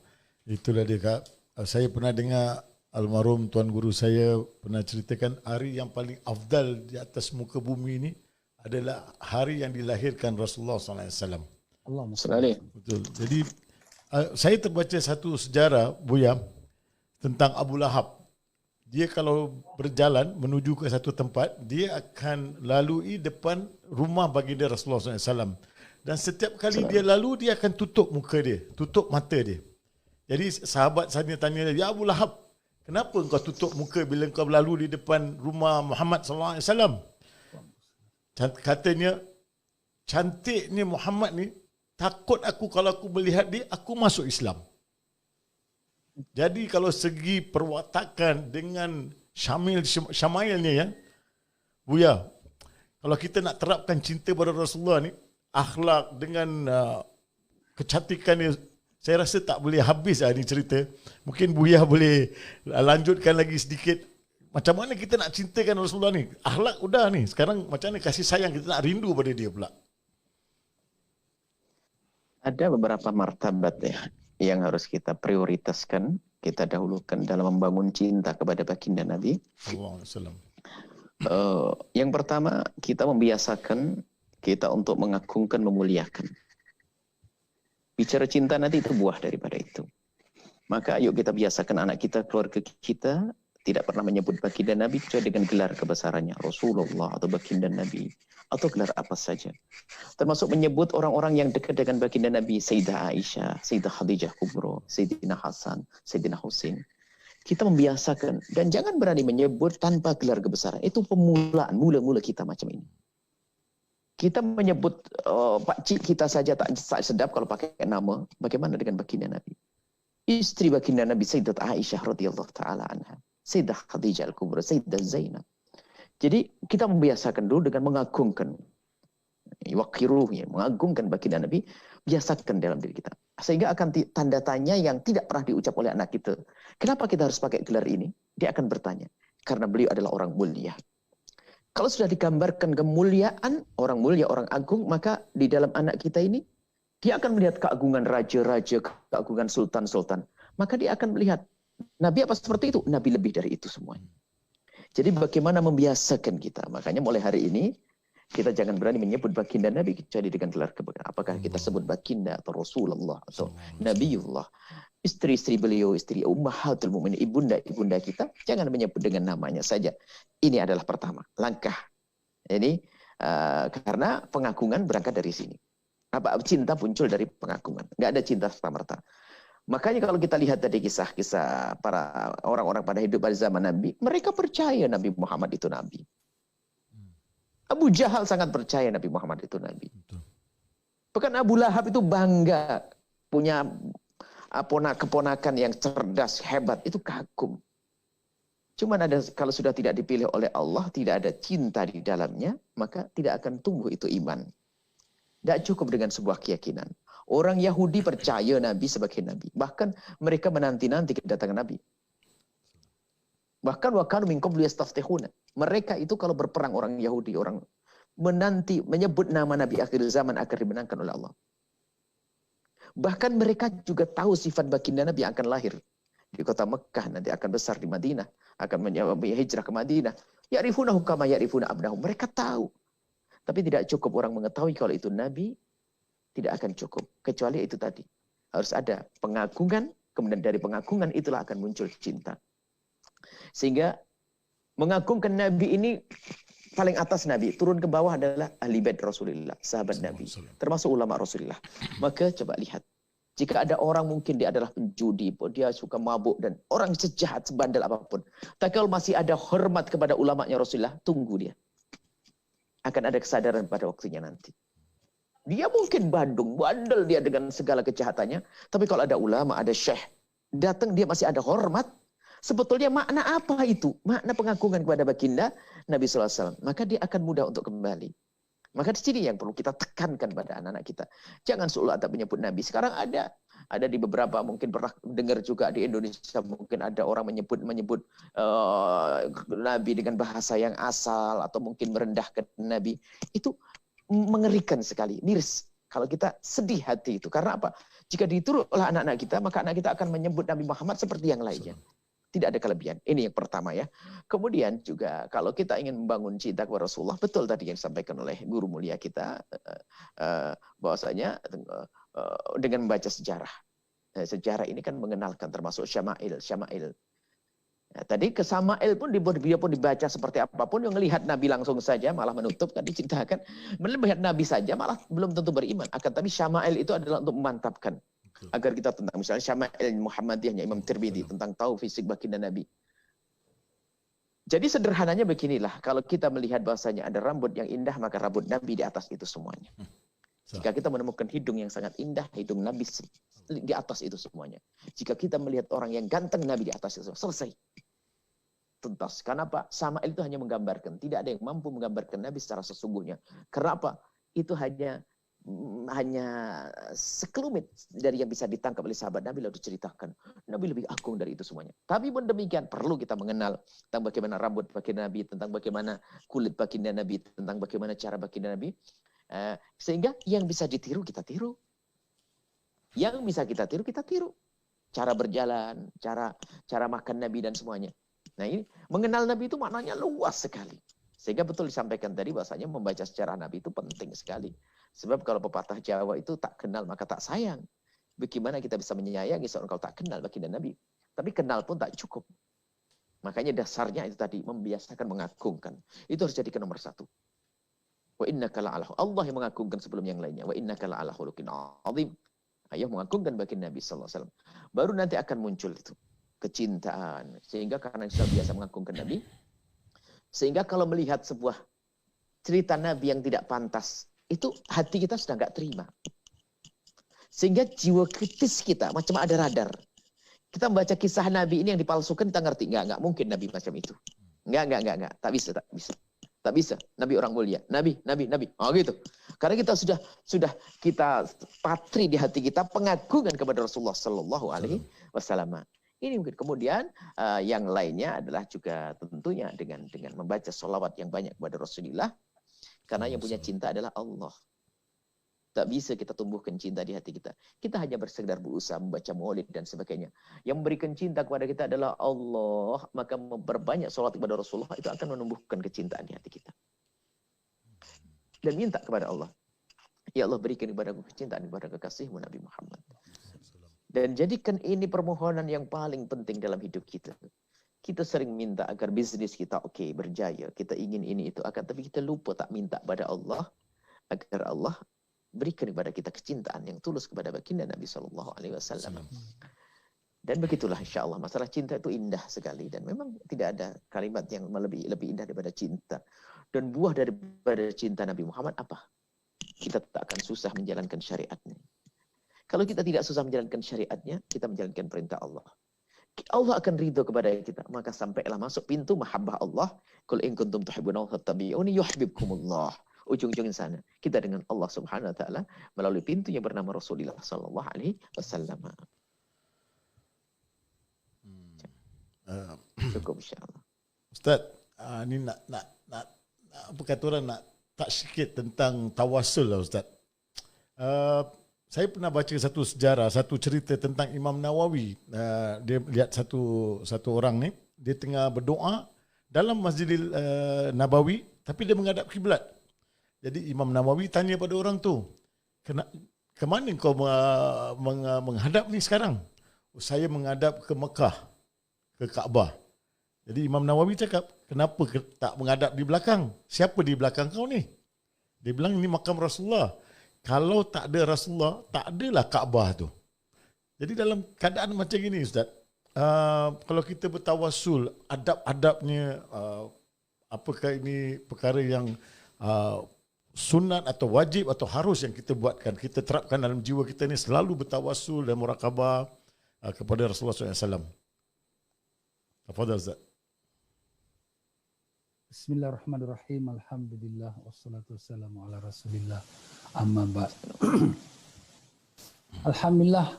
Itulah dia Kak. Saya pernah dengar almarhum tuan guru saya pernah ceritakan hari yang paling afdal di atas muka bumi ini adalah hari yang dilahirkan Rasulullah SAW. Allahumma salli. Betul. Jadi Saya terbaca satu sejarah, Buya, tentang Abu Lahab. Dia kalau berjalan menuju ke satu tempat, dia akan lalui depan rumah baginda Rasulullah SAW. Dan setiap kali dia lalu, dia akan tutup muka dia, tutup mata dia. Jadi sahabat saya tanya dia, ya Abu Lahab, kenapa engkau tutup muka bila engkau berlalu di depan rumah Muhammad SAW? Katanya, cantiknya Muhammad ni, takut aku kalau aku melihat dia, aku masuk Islam. Jadi kalau segi perwatakan dengan syamailnya ya, Buya, kalau kita nak terapkan cinta pada Rasulullah ni, akhlak dengan kecantikan ni, saya rasa tak boleh habis ni cerita. Mungkin Buya boleh lanjutkan lagi sedikit. Macam mana kita nak cintakan Rasulullah ni? Akhlak udah ni, sekarang macam mana kasih sayang, kita nak rindu pada dia pula. Ada beberapa martabat ya yang harus kita prioritaskan, kita dahulukan dalam membangun cinta kepada baginda Nabi. Yang pertama, kita membiasakan kita untuk mengagungkan, memuliakan. Bicara cinta nanti itu buah daripada itu. Maka ayo kita biasakan anak kita, keluarga kita tidak pernah menyebut baginda Nabi kecuali dengan gelar kebesarannya, Rasulullah atau baginda Nabi, atau gelar apa saja. Termasuk menyebut orang-orang yang dekat dengan baginda Nabi, Sayyidah Aisyah, Sayyidah Khadijah Kubro, Sayyidina Hasan, Sayyidina Husain. Kita membiasakan, dan jangan berani menyebut tanpa gelar kebesaran. Itu pemulaan, mula-mula kita macam ini. Kita menyebut pakcik kita saja tak sedap kalau pakai nama. Bagaimana dengan baginda Nabi? Istri baginda Nabi, Sayyidat Aisyah radhiyallahu ta'ala anha, Sayyidah Khadijah Al-Kubra, Sayyidah Zainab. Jadi kita membiasakan dulu dengan mengagungkan, waqiruhnya, mengagungkan baginda Nabi, biasakan dalam diri kita. Sehingga akan tanda tanya yang tidak pernah diucap oleh anak kita. Kenapa kita harus pakai gelar ini? Dia akan bertanya. Karena beliau adalah orang mulia. Kalau sudah digambarkan kemuliaan, orang mulia, orang agung, maka di dalam anak kita ini, dia akan melihat keagungan raja-raja, keagungan sultan-sultan. Maka dia akan melihat, Nabi apa seperti itu? Nabi lebih dari itu semuanya. Jadi bagaimana membiasakan kita? Makanya mulai hari ini, kita jangan berani menyebut baginda Nabi kecuali dengan gelar kebesaran. Apakah kita sebut baginda atau Rasulullah atau Nabiullah. Istri-istri beliau, istri Ummahatul Mukminin, ibunda kita, jangan menyebut dengan namanya saja. Ini adalah pertama, langkah. Ini karena pengagungan berangkat dari sini. Cinta muncul dari pengagungan. Nggak ada cinta serta-merta. Makanya kalau kita lihat tadi kisah-kisah para orang-orang pada hidup pada zaman Nabi, mereka percaya Nabi Muhammad itu Nabi. Abu Jahal sangat percaya Nabi Muhammad itu Nabi. Bahkan Abu Lahab itu bangga punya keponakan yang cerdas, hebat, itu kagum. Cuman ada, kalau sudah tidak dipilih oleh Allah, tidak ada cinta di dalamnya, maka tidak akan tumbuh itu iman. Tidak cukup dengan sebuah keyakinan. Orang Yahudi percaya Nabi sebagai Nabi. Bahkan mereka menanti-nanti kedatangan Nabi. Bahkan wakanu min qablu yastaftihuna. Mereka itu kalau berperang, orang Yahudi, orang menanti, menyebut nama Nabi akhir zaman akan dimenangkan oleh Allah. Bahkan mereka juga tahu sifat baginda Nabi akan lahir di kota Mekah, nanti akan besar di Madinah, akan hijrah ke Madinah. Ya'rifunahu kama ya'rifuna abnahum. Mereka tahu. Tapi tidak cukup orang mengetahui kalau itu Nabi, tidak akan cukup. Kecuali itu tadi. Harus ada pengagungan, kemudian dari pengagungan itulah akan muncul cinta. Sehingga mengagungkan Nabi ini paling atas Nabi, turun ke bawah adalah ahli bait Rasulullah, sahabat Nabi, termasuk ulama Rasulullah. Maka coba lihat, jika ada orang mungkin dia adalah penjudi, dia suka mabuk dan orang sejahat, sebandel apapun, tapi kalau masih ada hormat kepada ulamanya Rasulullah, tunggu dia. Akan ada kesadaran pada waktunya nanti. Dia mungkin bandel dia dengan segala kejahatannya, tapi kalau ada ulama, ada syekh, datang dia masih ada hormat. Sebetulnya makna apa itu? Makna pengagungan kepada baginda Nabi SAW. Maka dia akan mudah untuk kembali. Maka di sini yang perlu kita tekankan pada anak-anak kita. Jangan seolah tak menyebut Nabi. Sekarang ada di beberapa, mungkin pernah dengar juga di Indonesia, mungkin ada orang menyebut Nabi dengan bahasa yang asal, atau mungkin merendahkan Nabi. Itu mengerikan sekali, miris. Kalau kita sedih hati itu. Karena apa? Jika diturut oleh anak-anak kita, maka anak kita akan menyebut Nabi Muhammad seperti yang lainnya. Tidak ada kelebihan. Ini yang pertama ya. Kemudian juga kalau kita ingin membangun cinta kepada Rasulullah, betul tadi yang disampaikan oleh guru mulia kita, bahwasanya dengan membaca sejarah. sejarah ini kan mengenalkan termasuk syama'il. Ya, tadi ke Sama'il pun dia pun dibaca seperti apapun, yang melihat Nabi langsung saja malah menutup, tadi ceritakan melihat Nabi saja malah belum tentu beriman. Akan tapi Syama'il itu adalah untuk memantapkan agar kita tentang misalnya Syama'il Muhammadiyahnya Imam Tirmidzi tentang tahu fisik baginda Nabi. Jadi sederhananya beginilah, kalau kita melihat bahasanya ada rambut yang indah, maka rambut Nabi di atas itu semuanya. Jika kita menemukan hidung yang sangat indah, hidung Nabi di atas itu semuanya. Jika kita melihat orang yang ganteng, Nabi di atas itu selesai. Tuntas. Kenapa? Sama'il itu hanya menggambarkan. Tidak ada yang mampu menggambarkan Nabi secara sesungguhnya. Kenapa? Itu hanya sekelumit dari yang bisa ditangkap oleh sahabat Nabi lalu diceritakan. Nabi lebih agung dari itu semuanya. Tapi pun demikian perlu kita mengenal tentang bagaimana rambut baginda Nabi, tentang bagaimana kulit baginda Nabi, tentang bagaimana cara baginda Nabi. Sehingga yang bisa ditiru kita tiru. Yang bisa kita tiru kita tiru. Cara berjalan, cara makan Nabi dan semuanya. Nah ini mengenal Nabi itu maknanya luas sekali. Sehingga betul disampaikan tadi bahasanya membaca sejarah Nabi itu penting sekali. Sebab kalau pepatah Jawa itu tak kenal maka tak sayang. Bagaimana kita bisa menyayangi seorang kalau tak kenal baginda Nabi. Tapi kenal pun tak cukup. Makanya dasarnya itu tadi membiasakan mengagungkan. Itu harus jadikan nomor satu. Wa innaka la'ala, Allah yang mengagungkan sebelum yang lainnya. Wa innaka la'ala khuluqin 'azim. Ayah mengagungkan baginda Nabi sallallahu alaihi wasallam. Baru nanti akan muncul itu kecintaan. Sehingga karena sudah biasa mengagungkan Nabi, sehingga kalau melihat sebuah cerita Nabi yang tidak pantas, itu hati kita sudah nggak terima. Sehingga jiwa kritis kita macam ada radar. Kita membaca kisah Nabi ini yang dipalsukan, kita ngerti. Nggak mungkin Nabi macam itu. Nggak. Tak bisa. Nabi orang mulia. Nabi. Oh gitu. Karena kita sudah kita patri di hati kita pengagungan kepada Rasulullah Sallallahu Alaihi Wasallam. Ini mungkin. Kemudian yang lainnya adalah juga tentunya dengan membaca sholawat yang banyak kepada Rasulullah. Karena yang punya cinta adalah Allah. Tak bisa kita tumbuhkan cinta di hati kita. Kita hanya bersekedar berusaha membaca maulid dan sebagainya. Yang memberikan cinta kepada kita adalah Allah. Maka memperbanyak sholawat kepada Rasulullah itu akan menumbuhkan kecintaan di hati kita. Dan minta kepada Allah. Ya Allah berikan kepada aku kecintaan kepada kekasihmu Nabi Muhammad. Dan jadikan ini permohonan yang paling penting dalam hidup kita. Kita sering minta agar bisnis kita berjaya. Kita ingin ini itu. Tapi kita lupa tak minta pada Allah. Agar Allah berikan kepada kita kecintaan yang tulus kepada baginda Nabi SAW. Dan begitulah insya Allah. Masalah cinta itu indah sekali. Dan memang tidak ada kalimat yang lebih indah daripada cinta. Dan buah daripada cinta Nabi Muhammad apa? Kita tak akan susah menjalankan syariatnya. Kalau kita tidak susah menjalankan syariatnya, kita menjalankan perintah Allah. Allah akan ridho kepada kita. Maka sampailah masuk pintu mahabbah Allah. Qul in kuntum tuhibbunallaha fattabi'uni yuhibbukumullah. Ujung-ujungnya sana. Kita dengan Allah Subhanahu wa taala melalui pintu yang bernama Rasulullah sallallahu alaihi wasallam. Cukup insyaallah. Ustaz, ini nak apa kata orang nak tak sikit tentang tawasul lah Ustaz. Saya pernah baca satu sejarah, satu cerita tentang Imam Nawawi. Dia lihat satu orang ni, dia tengah berdoa dalam Masjidil Nabawi, tapi dia menghadap kiblat. Jadi Imam Nawawi tanya pada orang tu, ke mana kau menghadap ni sekarang? Saya menghadap ke Mekah, ke Kaabah. Jadi Imam Nawawi cakap, kenapa tak menghadap di belakang? Siapa di belakang kau ni? Dia bilang, ini makam Rasulullah. Kalau tak ada Rasulullah, tak adalah Kaabah tu. Jadi dalam keadaan macam ini Ustaz, kalau kita bertawasul, adab-adabnya, apakah ini perkara yang sunat atau wajib atau harus yang kita buatkan, kita terapkan dalam jiwa kita ni selalu bertawasul dan murakabah kepada Rasulullah SAW. Tafadhal Ustaz. Bismillahirrahmanirrahim. Alhamdulillah wassalatu wassalamu ala Rasulillah. Amma ba'd. Alhamdulillah,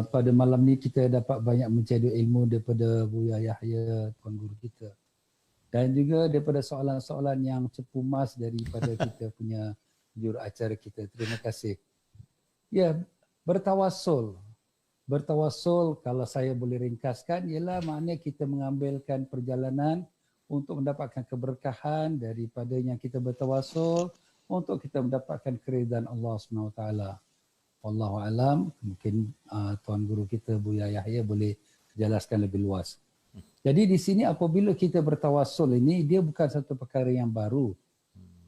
pada malam ni kita dapat banyak mencari ilmu daripada Buya Yahya, tuan guru kita. Dan juga daripada soalan-soalan yang cepu mas daripada kita punya juru acara kita. Terima kasih. Ya, bertawasul. Bertawasul kalau saya boleh ringkaskan ialah makna kita mengambilkan perjalanan untuk mendapatkan keberkahan daripada yang kita bertawasul, untuk kita mendapatkan keridhaan Allah SWT. Wallahu alam, mungkin tuan guru kita Buya Yahya boleh jelaskan lebih luas. Jadi di sini apabila kita bertawassul ini, dia bukan satu perkara yang baru.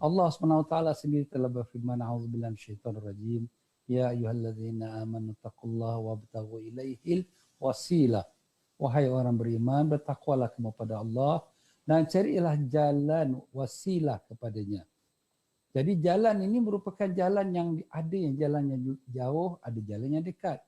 Allah SWT sendiri telah berfirman, A'udzubillahi minasyaitonir rajim, ya ayyuhalladzina amanu taqullaha wabtaghu ilaihil wasilah. Wahai orang beriman, bertakwalah kamu pada Allah dan carilah jalan wasilah kepadanya. Jadi jalan ini merupakan jalan yang ada yang jalannya jauh, ada jalan yang dekat.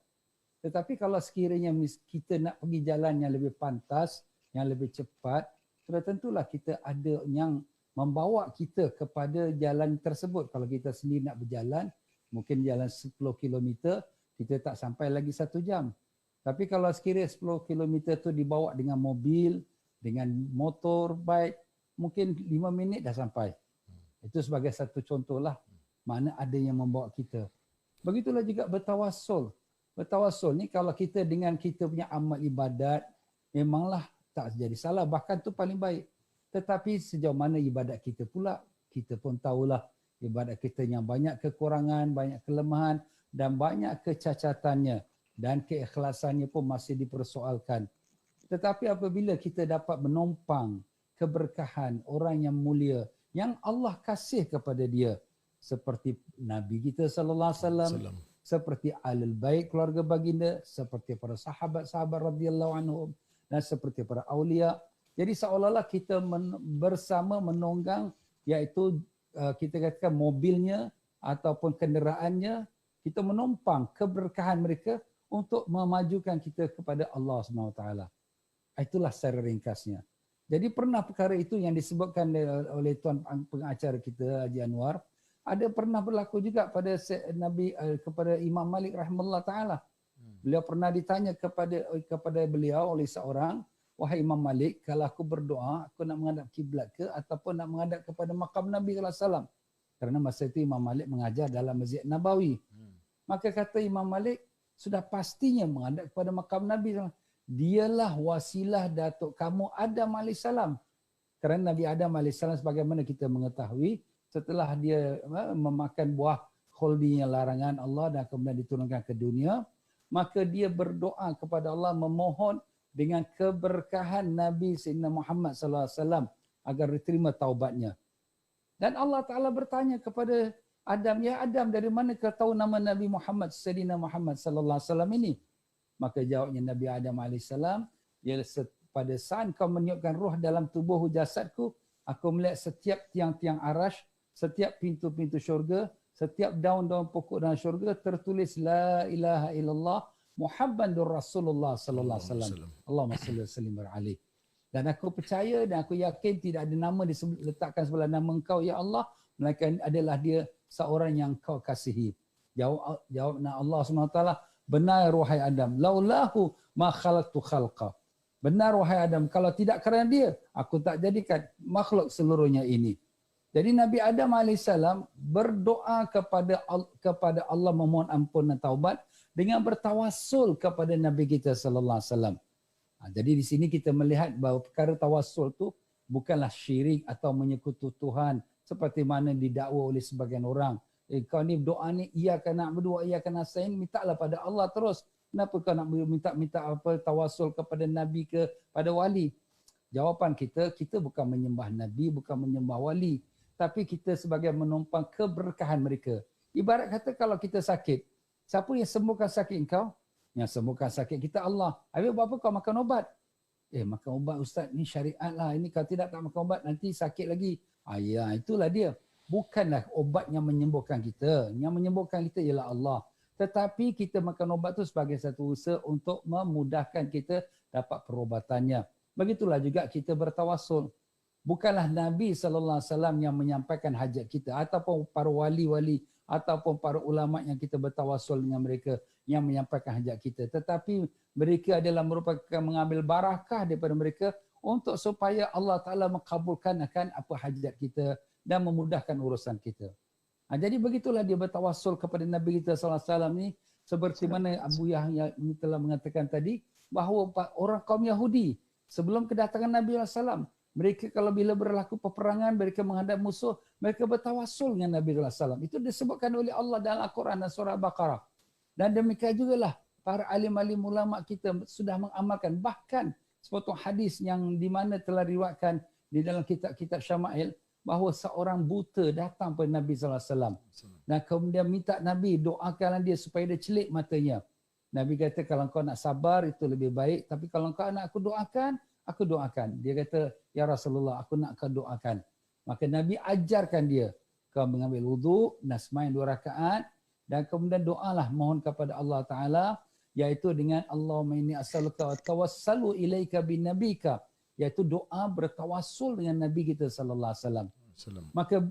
Tetapi kalau sekiranya kita nak pergi jalan yang lebih pantas, yang lebih cepat, sudah tentulah kita ada yang membawa kita kepada jalan tersebut. Kalau kita sendiri nak berjalan, mungkin jalan 10 km, kita tak sampai lagi 1 jam. Tapi kalau sekiranya 10 km tu dibawa dengan mobil, dengan motor, bike, mungkin 5 minit dah sampai. Itu sebagai satu contohlah mana ada yang membawa kita. Begitulah juga bertawassul. Bertawassul ni kalau kita dengan kita punya amal ibadat, memanglah tak jadi salah. Bahkan tu paling baik. Tetapi sejauh mana ibadat kita pula, kita pun tahulah ibadat kita yang banyak kekurangan, banyak kelemahan dan banyak kecacatannya. Dan keikhlasannya pun masih dipersoalkan. Tetapi apabila kita dapat menumpang keberkahan orang yang mulia, yang Allah kasih kepada dia, seperti Nabi kita sallallahu alaihi wasallam, seperti ahlul bait keluarga baginda, seperti para sahabat-sahabat radhiyallahu anhum dan seperti para aulia. Jadi seolah-olah kita bersama menunggang, iaitu kita katakan mobilnya ataupun kenderaannya, kita menumpang keberkahan mereka untuk memajukan kita kepada Allah SWT. Itulah secara ringkasnya. Jadi pernah perkara itu yang disebutkan oleh tuan pengacara kita Haji Anwar, ada pernah berlaku juga pada Nabi kepada Imam Malik rahimahullah taala. Beliau pernah ditanya kepada beliau oleh seorang, wahai Imam Malik, kalau aku berdoa, aku nak menghadap kiblat ke ataupun nak menghadap kepada makam Nabi sallallahu alaihi wasallam? Kerana masa itu Imam Malik mengajar dalam Masjid Nabawi. Maka kata Imam Malik, sudah pastinya menghadap kepada makam Nabi sallallahu alaihi wasallam. Dialah wasilah datuk kamu Adam AS. Kerana Nabi Adam AS sebagaimana kita mengetahui, setelah dia memakan buah khuldi yang larangan Allah dan kemudian diturunkan ke dunia, maka dia berdoa kepada Allah memohon dengan keberkahan Nabi Sayyidina Muhammad SAW agar diterima taubatnya. Dan Allah Ta'ala bertanya kepada Adam, ya Adam, dari mana kau tahu nama Nabi Muhammad Sayyidina Muhammad SAW ini? Maka jawabnya Nabi Adam AS, ya pada saat kau meniupkan roh dalam tubuh jasadku, aku melihat setiap tiang-tiang arash, setiap pintu-pintu syurga, setiap daun-daun pokok dalam syurga tertulis La ilaha illallah Muhammadur Rasulullah sallallahu alaihi wasallam. Allahumma salli wa sallim alaihi. Dan aku percaya dan aku yakin tidak ada nama diletakkan sebelah nama engkau ya Allah, melainkan adalah dia seorang yang kau kasihi. Jawabnya Allah SWT, benar wahai Adam, laulahu ma khalaqtu khalqa. Benar wahai Adam, kalau tidak kerana dia, aku tak jadikan makhluk seluruhnya ini. Jadi Nabi Adam AS berdoa kepada Allah memohon ampun dan taubat dengan bertawassul kepada Nabi kita sallallahu alaihi wasallam. Jadi di sini kita melihat bahawa perkara tawassul tu bukanlah syirik atau menyekutu Tuhan seperti mana didakwa oleh sebagian orang. Kau ni doa ni iyyaka na'budu wa iyyaka nasta'in, mintalah pada Allah terus. Kenapa kau nak minta apa tawassul kepada nabi ke pada wali? Jawapan kita bukan menyembah nabi, bukan menyembah wali, tapi kita sebagai menumpang keberkahan mereka. Ibarat kata kalau kita sakit, siapa yang sembuhkan sakit engkau? Yang sembuhkan sakit kita Allah. Habis buat apa kau makan ubat? Makan ubat ustaz ni syariat lah. Ini kalau tidak tak makan ubat nanti sakit lagi. Ya, itulah dia. Bukanlah obat yang menyembuhkan kita. Yang menyembuhkan kita ialah Allah. Tetapi kita makan obat itu sebagai satu usaha untuk memudahkan kita dapat perobatannya. Begitulah juga kita bertawassul. Bukanlah Nabi SAW yang menyampaikan hajat kita ataupun para wali-wali ataupun para ulama yang kita bertawassul dengan mereka yang menyampaikan hajat kita. Tetapi mereka adalah merupakan mengambil barakah daripada mereka untuk supaya Allah Ta'ala mengabulkan akan apa hajat kita dan memudahkan urusan kita. Jadi begitulah dia bertawassul kepada Nabi kita SAW ni, seperti mana Abu Yahya telah mengatakan tadi, bahawa orang kaum Yahudi sebelum kedatangan Nabi SAW, mereka kalau bila berlaku peperangan, mereka menghadap musuh, mereka bertawassul dengan Nabi SAW. Itu disebutkan oleh Allah dalam Al-Quran dan surah Al-Baqarah. Dan demikian jugalah para alim-alim ulama kita sudah mengamalkan. Bahkan sepotong hadis yang di mana telah diriwayatkan di dalam kitab-kitab Syama'il bahawa seorang buta datang kepada Nabi SAW. Dan kemudian minta Nabi doakanlah dia supaya dia celik matanya. Nabi kata kalau kau nak sabar itu lebih baik. Tapi kalau kau nak aku doakan. Dia kata, ya Rasulullah aku nak kau doakan. Maka Nabi ajarkan dia. Kau mengambil wuduk, nasmain 2 rakaat. Dan kemudian doalah mohon kepada Allah Ta'ala. Iaitu dengan Allahumma inni as'aluka wa tawassalu ilaika bin nabika. Iaitu doa bertawassul dengan Nabi kita sallallahu alaihi wasallam. Maka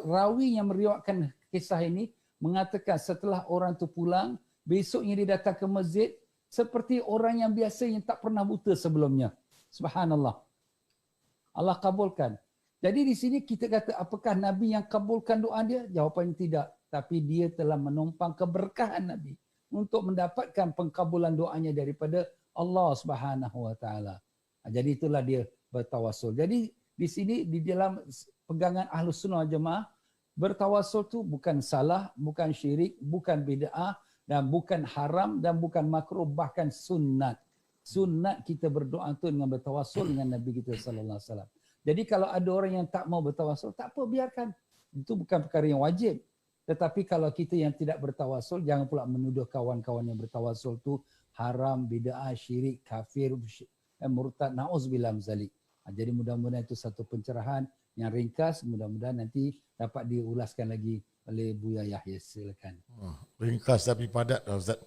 rawi yang meriwayatkan kisah ini mengatakan setelah orang tu pulang, besoknya dia datang ke masjid seperti orang yang biasa yang tak pernah buta sebelumnya. Subhanallah. Allah kabulkan. Jadi di sini kita kata apakah Nabi yang kabulkan doa dia? Jawapannya tidak. Tapi dia telah menumpang keberkahan Nabi untuk mendapatkan pengkabulan doanya daripada Allah Subhanahu wa taala. Jadi itulah dia bertawassul. Jadi di sini di dalam pegangan Ahlus Sunnah Jemaah, bertawassul tu bukan salah, bukan syirik, bukan bid'ah dan bukan haram dan bukan makruh, bahkan sunnat. Sunnat kita berdoa tu dengan bertawassul dengan Nabi kita sallallahu alaihi wasallam. Jadi kalau ada orang yang tak mau bertawassul, tak apa, biarkan. Itu bukan perkara yang wajib. Tetapi kalau kita yang tidak bertawassul, jangan pula menuduh kawan-kawan yang bertawassul tu haram, bid'ah, syirik, kafir, murtad, na'udzubillah min zalik. Jadi mudah-mudahan itu satu pencerahan yang ringkas, mudah-mudahan nanti dapat diulaskan lagi oleh Buya Yahya. Silakan. Ringkas tapi padat, Ustaz.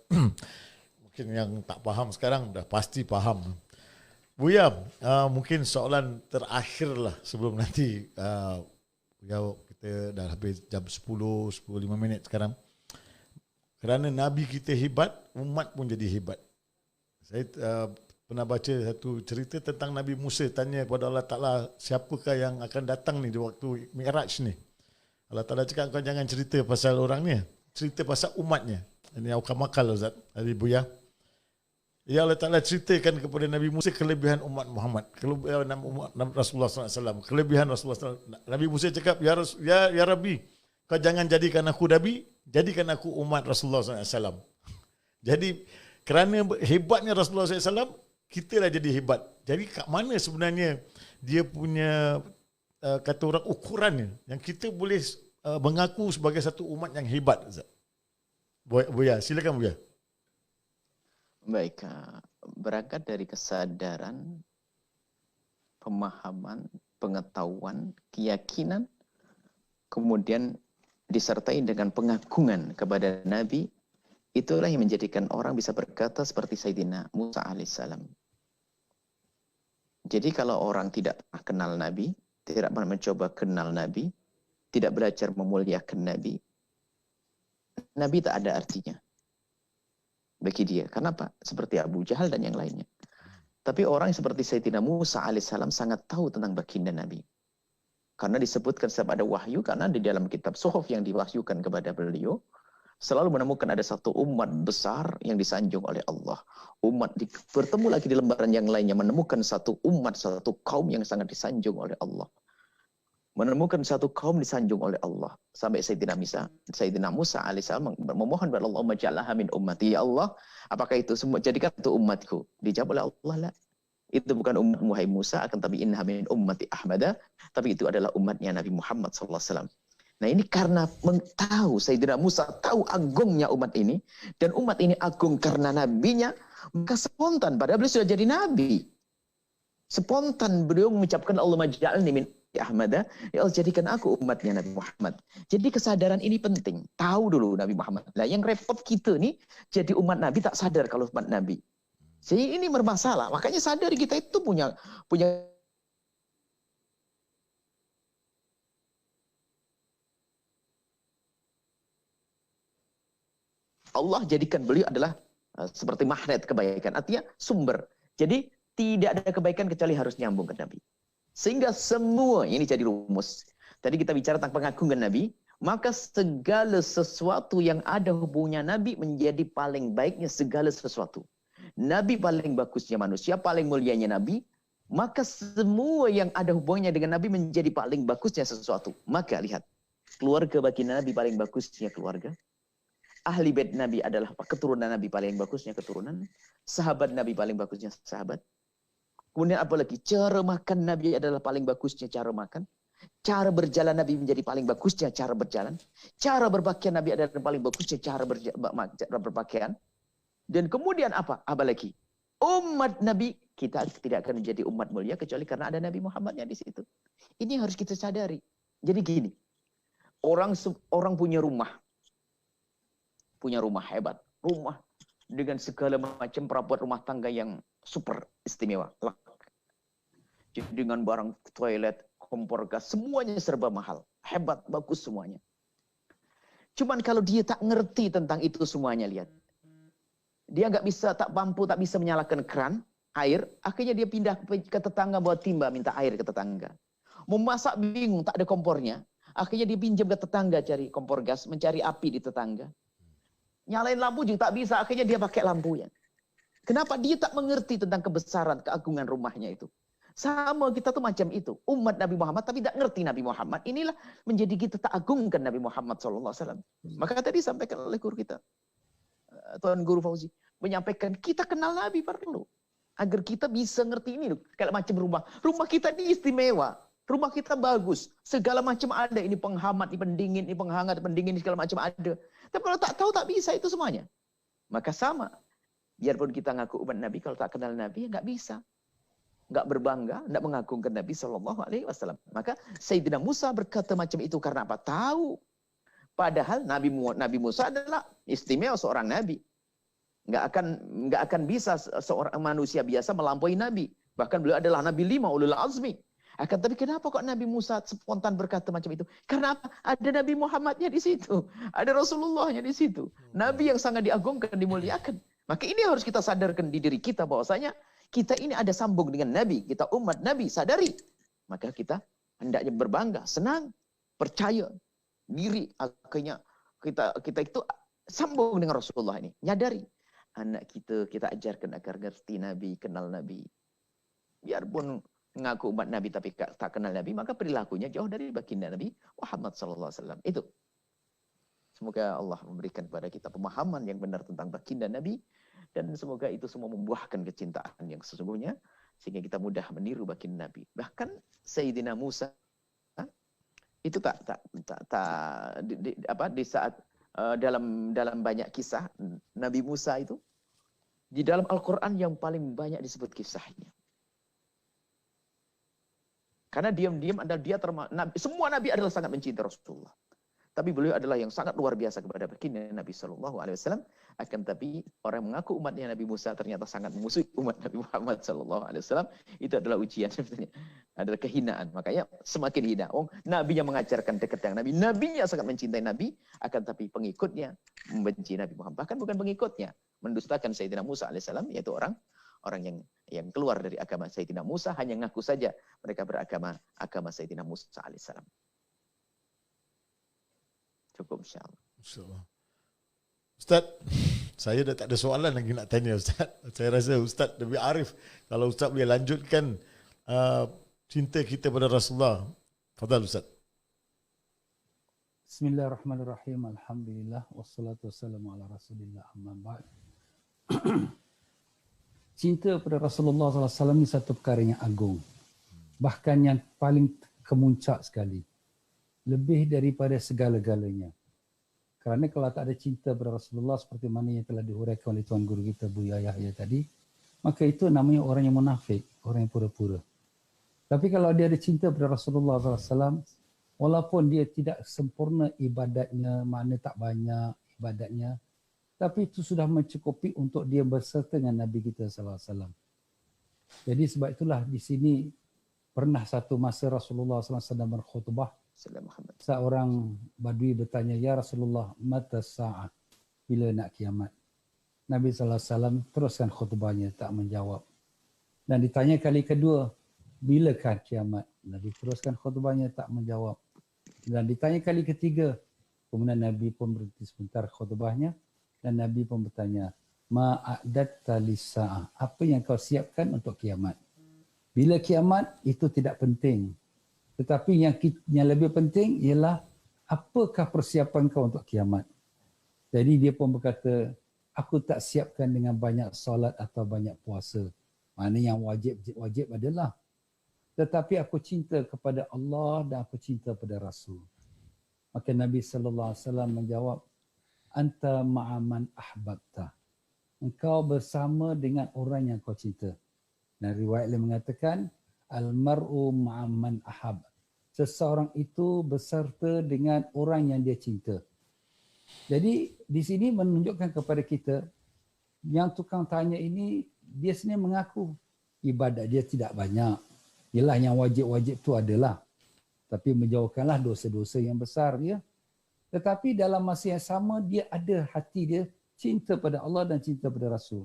Mungkin yang tak faham sekarang dah pasti faham. Buya, mungkin soalan terakhir lah sebelum nanti kita dah habis jam 10:05 sekarang. Kerana Nabi kita hebat, umat pun jadi hebat. Saya pernah baca satu cerita tentang Nabi Musa tanya kepada Allah Ta'ala, siapakah yang akan datang ni di waktu Mi'raj ni. Allah Ta'ala cakap, kau jangan cerita pasal orang ni, cerita pasal umatnya. Ini aukamakal Ustaz, dari Buya. Ya Allah Ta'ala ceritakan kepada Nabi Musa kelebihan umat Muhammad, kelebihan umat Rasulullah SAW, kelebihan Rasulullah SAW. Nabi Musa cakap, ya Rabbi, kau jangan jadikan aku Nabi, jadikan aku umat Rasulullah SAW. Jadi kerana hebatnya Rasulullah SAW, kita lah jadi hebat. Jadi kat mana sebenarnya dia punya kata orang ukurannya yang kita boleh mengaku sebagai satu umat yang hebat, Ustaz? Buya, silakan Buya. Baik, berangkat dari kesadaran, pemahaman, pengetahuan, keyakinan, kemudian disertai dengan pengagungan kepada Nabi, itulah yang menjadikan orang bisa berkata seperti Sayyidina Musa alaihissalam. Jadi kalau orang tidak pernah kenal Nabi, tidak pernah mencoba kenal Nabi, tidak belajar memuliakan Nabi, Nabi tak ada artinya bagi dia. Kenapa? Seperti Abu Jahal dan yang lainnya. Tapi orang seperti Sayyidina Musa alaihissalam sangat tahu tentang baginda Nabi. Karena disebutkan setiap ada wahyu, karena di dalam kitab Suhuf yang diwahyukan kepada beliau, selalu menemukan ada satu umat besar yang disanjung oleh Allah. Bertemu lagi di lembaran yang lainnya, menemukan satu umat, satu kaum yang sangat disanjung oleh Allah. Menemukan satu kaum disanjung oleh Allah. Sampai Sayyidina Musa alaihissalam memohon kepada Allah, "Maj'alha min ummati." Ya Allah, apakah itu semua jadikan itu umatku? Dijawab oleh Allah, "La. Itu bukan umat Muhammad Musa, akan tapi innaha min ummati Ahmada." Tapi itu adalah umatnya Nabi Muhammad SAW. Nah ini karena tahu Sayyidina Musa tahu agungnya umat ini, dan umat ini agung karena nabinya, maka spontan, padahal beliau sudah jadi nabi. Spontan beliau mengucapkan, "Allahumma ja'alni min Ahmada." Ya Allah, jadikan aku umatnya Nabi Muhammad. Jadi kesadaran ini penting. Tahu dulu Nabi Muhammad. Nah yang repot kita nih, jadi umat Nabi tak sadar kalau umat Nabi. Jadi ini bermasalah. Makanya sadar kita itu punya Allah jadikan beliau adalah seperti magnet kebaikan. Artinya sumber. Jadi tidak ada kebaikan kecuali harus nyambung ke Nabi. Sehingga semua ini jadi rumus. Tadi kita bicara tentang pengagungan Nabi, maka segala sesuatu yang ada hubungannya Nabi menjadi paling baiknya segala sesuatu. Nabi paling bagusnya manusia, paling mulianya Nabi, maka semua yang ada hubungannya dengan Nabi menjadi paling bagusnya sesuatu. Maka lihat, keluarga bagi Nabi paling bagusnya keluarga. ahli bait Nabi adalah keturunan Nabi paling bagusnya keturunan, sahabat Nabi paling bagusnya sahabat. Kemudian apalagi cara makan Nabi adalah paling bagusnya cara makan. Cara berjalan Nabi menjadi paling bagusnya cara berjalan. Cara berpakaian Nabi adalah paling bagusnya cara berpakaian. Dan kemudian apa? Apalagi umat Nabi, kita tidak akan menjadi umat mulia kecuali karena ada Nabi Muhammadnya di situ. Ini harus kita sadari. Jadi gini, orang punya rumah hebat, rumah dengan segala macam perabot rumah tangga yang super istimewa, jadi dengan barang toilet, kompor gas, semuanya serba mahal, hebat, bagus semuanya. Cuman kalau dia tak ngerti tentang itu semuanya, lihat, dia nggak bisa, tak mampu, tak bisa menyalakan keran air, akhirnya dia pindah ke tetangga bawa timba minta air ke tetangga. Mau masak bingung, tak ada kompornya, akhirnya dia pinjam ke tetangga cari kompor gas, mencari api di tetangga. Nyalain lampu juga tak bisa, akhirnya dia pakai lampunya. Kenapa? Dia tak mengerti tentang kebesaran, keagungan rumahnya itu. Sama kita tuh macam itu. Umat Nabi Muhammad tapi tak ngerti Nabi Muhammad. Inilah menjadi kita tak agungkan Nabi Muhammad SAW. Maka tadi sampaikan oleh guru kita, Tuan Guru Fauzi, menyampaikan kita kenal Nabi perlu. Agar kita bisa ngerti ini. Kayak macam rumah. Rumah kita ini istimewa. Rumah kita bagus. Segala macam ada. Ini penghangat, ini pendingin, ini penghangat, pendingin, segala macam ada. Tapi kalau tak tahu tak bisa itu semuanya. Maka sama. Biarpun kita ngaku umat Nabi, kalau tak kenal Nabi, ya nggak bisa. Nggak berbangga, nggak mengagungkan Nabi SAW. Maka Sayyidina Musa berkata macam itu karena apa? Tahu. Padahal Nabi Musa adalah istimewa seorang Nabi. Nggak akan bisa seorang manusia biasa melampaui Nabi. Bahkan beliau adalah Nabi 5 ulul azmi. Tapi kenapa kok Nabi Musa spontan berkata macam itu? Karena apa? Ada Nabi Muhammadnya di situ. Ada Rasulullahnya di situ. Nabi yang sangat diagungkan, dimuliakan. Maka ini harus kita sadarkan di diri kita bahwasanya kita ini ada sambung dengan Nabi, kita umat Nabi, sadari. Maka kita hendaknya berbangga, senang, percaya diri. Akhirnya kita itu sambung dengan Rasulullah ini. Nyadari. Anak kita ajarkan agar ngerti Nabi, kenal Nabi. Biarpun mengaku umat Nabi tapi tak kenal Nabi, maka perilakunya jauh dari baginda Nabi Muhammad SAW. Itu. Semoga Allah memberikan kepada kita pemahaman yang benar tentang baginda Nabi. Dan semoga itu semua membuahkan kecintaan yang sesungguhnya sehingga kita mudah meniru baginda Nabi. Bahkan Sayyidina Musa itu di saat dalam banyak kisah Nabi Musa itu di dalam Al-Qur'an yang paling banyak disebut kisahnya. Karena diam-diam adalah semua nabi adalah sangat mencintai Rasulullah. Tapi beliau adalah yang sangat luar biasa kepada baginda Nabi SAW. Akan tapi orang mengaku umatnya Nabi Musa ternyata sangat memusuhi umat Nabi Muhammad SAW. Itu adalah ujian sebenarnya. Adalah kehinaan. Makanya semakin hina. Nabinya mengajarkan dekat dengan Nabi. Nabinya sangat mencintai Nabi. Akan tapi pengikutnya membenci Nabi Muhammad. Bahkan bukan pengikutnya. Mendustakan Sayyidina Musa AS. Yaitu orang yang keluar dari agama Sayyidina Musa. Hanya ngaku saja mereka beragama Sayyidina Musa AS. Cukup insyaAllah. Ustaz, saya dah tak ada soalan lagi nak tanya Ustaz. Saya rasa Ustaz lebih arif. Kalau Ustaz boleh lanjutkan cinta kita pada Rasulullah. Fadal Ustaz. Bismillahirrahmanirrahim. Alhamdulillah. Wassalatu wassalamu ala rasulillah amma ba'd. Cinta pada Rasulullah SAW ini satu perkara yang agung. Bahkan yang paling kemuncak sekali. Lebih daripada segala-galanya. Kerana kalau tak ada cinta kepada Rasulullah seperti mana yang telah dihuraikan oleh Tuan Guru kita Buya Yahya tadi, maka itu namanya orang yang munafik, orang yang pura-pura. Tapi kalau dia ada cinta kepada Rasulullah SAW, walaupun dia tidak sempurna ibadatnya, mana tak banyak ibadatnya, tapi itu sudah mencukupi untuk dia berserta dengan Nabi kita SAW. Jadi sebab itulah di sini pernah satu masa Rasulullah SAW sedang berkhutbah. Seorang badui bertanya, "Ya Rasulullah, mata sa'ah? Bila nak kiamat?" Nabi SAW teruskan khutbahnya, tak menjawab. Dan ditanya kali kedua, "Bilakah kiamat?" Nabi teruskan khutbahnya, tak menjawab. Dan ditanya kali ketiga, kemudian Nabi pun berhenti sebentar khutbahnya dan Nabi pun bertanya, "Ma'adatta lis-sa'ah? Apa yang kau siapkan untuk kiamat?" Bila kiamat itu tidak penting. Tetapi yang lebih penting ialah apakah persiapan kau untuk kiamat. Jadi dia pun berkata, aku tak siapkan dengan banyak solat atau banyak puasa. Mana yang wajib adalah. Tetapi aku cinta kepada Allah dan aku cinta kepada Rasul. Maka Nabi SAW menjawab, anta ma'aman ahbabta. Engkau bersama dengan orang yang kau cinta. Dan riwayat lain mengatakan, al-mar'u ma'aman ahab. Seseorang itu beserta dengan orang yang dia cinta. Jadi di sini menunjukkan kepada kita yang tukang tanya ini dia sebenarnya mengaku ibadat dia tidak banyak. Yalah yang wajib-wajib tu adalah. Tapi menjauhkanlah dosa-dosa yang besar ya. Tetapi dalam masa yang sama dia ada hati dia cinta pada Allah dan cinta pada Rasul.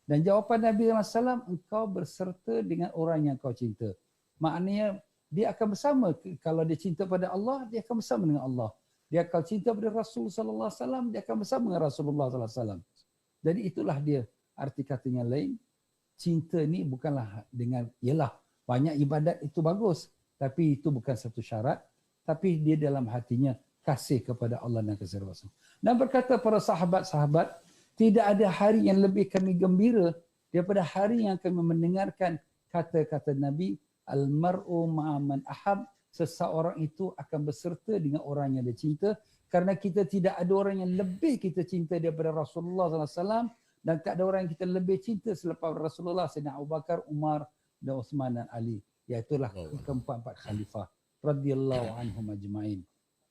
Dan jawapan Nabi SAW, engkau berserta dengan orang yang kau cinta. Maknanya dia akan bersama. Kalau dia cinta pada Allah, dia akan bersama dengan Allah. Dia akan cinta pada Rasul sallallahu alaihi wasallam, dia akan bersama dengan Rasulullah sallallahu alaihi wasallam. Jadi itulah dia arti katanya lain. Cinta ni bukanlah dengan ialah banyak ibadat itu bagus, tapi itu bukan satu syarat, tapi dia dalam hatinya kasih kepada Allah dan kasih Rasul. Dan berkata para sahabat-sahabat, tidak ada hari yang lebih kami gembira daripada hari yang kami mendengarkan kata-kata Nabi, al-mar'u ma'aman ahab. Seseorang itu akan berserta dengan orang yang dia cinta, kerana kita tidak ada orang yang lebih kita cinta daripada Rasulullah SAW, dan tak ada orang yang kita lebih cinta selepas Rasulullah, Sayyidina Abu Bakar, Umar dan Uthman dan Ali. Iaitulah keempat-empat khalifah radhiyallahu anhum ajma'in.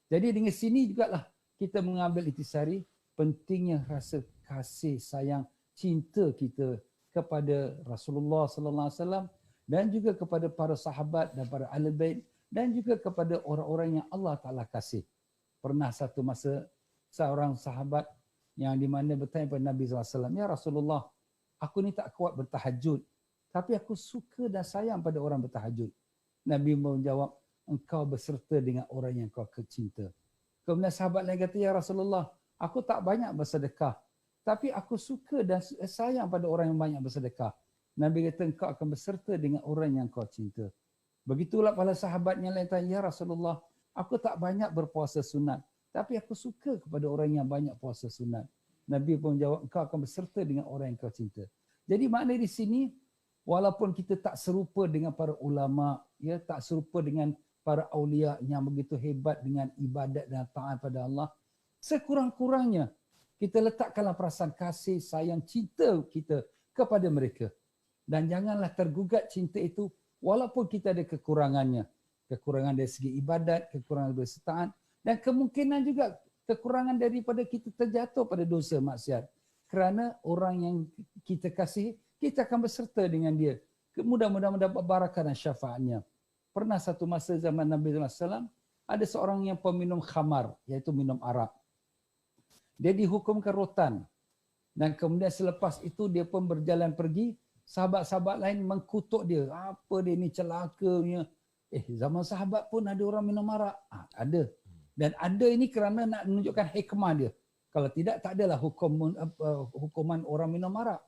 Jadi dengan sini jugalah kita mengambil intisari pentingnya rasa kasih sayang cinta kita kepada Rasulullah sallallahu alaihi wasallam dan juga kepada para sahabat dan para ahli bait dan juga kepada orang-orang yang Allah Ta'ala kasih. Pernah satu masa seorang sahabat yang di mana bertanya kepada Nabi SAW, ya Rasulullah, aku ni tak kuat bertahajud, tapi aku suka dan sayang pada orang bertahajud. Nabi menjawab, engkau berserta dengan orang yang kau cinta. Kemudian sahabat lain kata, ya Rasulullah, aku tak banyak bersedekah, tapi aku suka dan sayang pada orang yang banyak bersedekah. Nabi kata, engkau akan berserta dengan orang yang kau cinta. Begitulah para sahabat yang lain tanya, ya Rasulullah, aku tak banyak berpuasa sunat, tapi aku suka kepada orang yang banyak puasa sunat. Nabi pun jawab, engkau akan berserta dengan orang yang kau cinta. Jadi makna di sini, walaupun kita tak serupa dengan para ulama, ya, tak serupa dengan para awliya yang begitu hebat dengan ibadat dan taat pada Allah, sekurang-kurangnya kita letakkanlah perasaan kasih, sayang, cinta kita kepada mereka. Dan janganlah tergugat cinta itu walaupun kita ada kekurangannya. Kekurangan dari segi ibadat, kekurangan dari segi taat, dan kemungkinan juga kekurangan daripada kita terjatuh pada dosa maksiat. Kerana orang yang kita kasih, kita akan berserta dengan dia. Mudah-mudahan mendapat barakah dan syafaatnya. Pernah satu masa zaman Nabi SAW, ada seorang yang peminum khamar, iaitu minum arak. Dia dihukumkan rotan. Dan kemudian selepas itu dia pun berjalan pergi, sahabat-sahabat lain mengkutuk dia. Apa dia ni celakanya. Zaman sahabat pun ada orang minum arak. Ada. Dan ada ini kerana nak menunjukkan hikmah dia. Kalau tidak, tak adalah hukuman orang minum arak.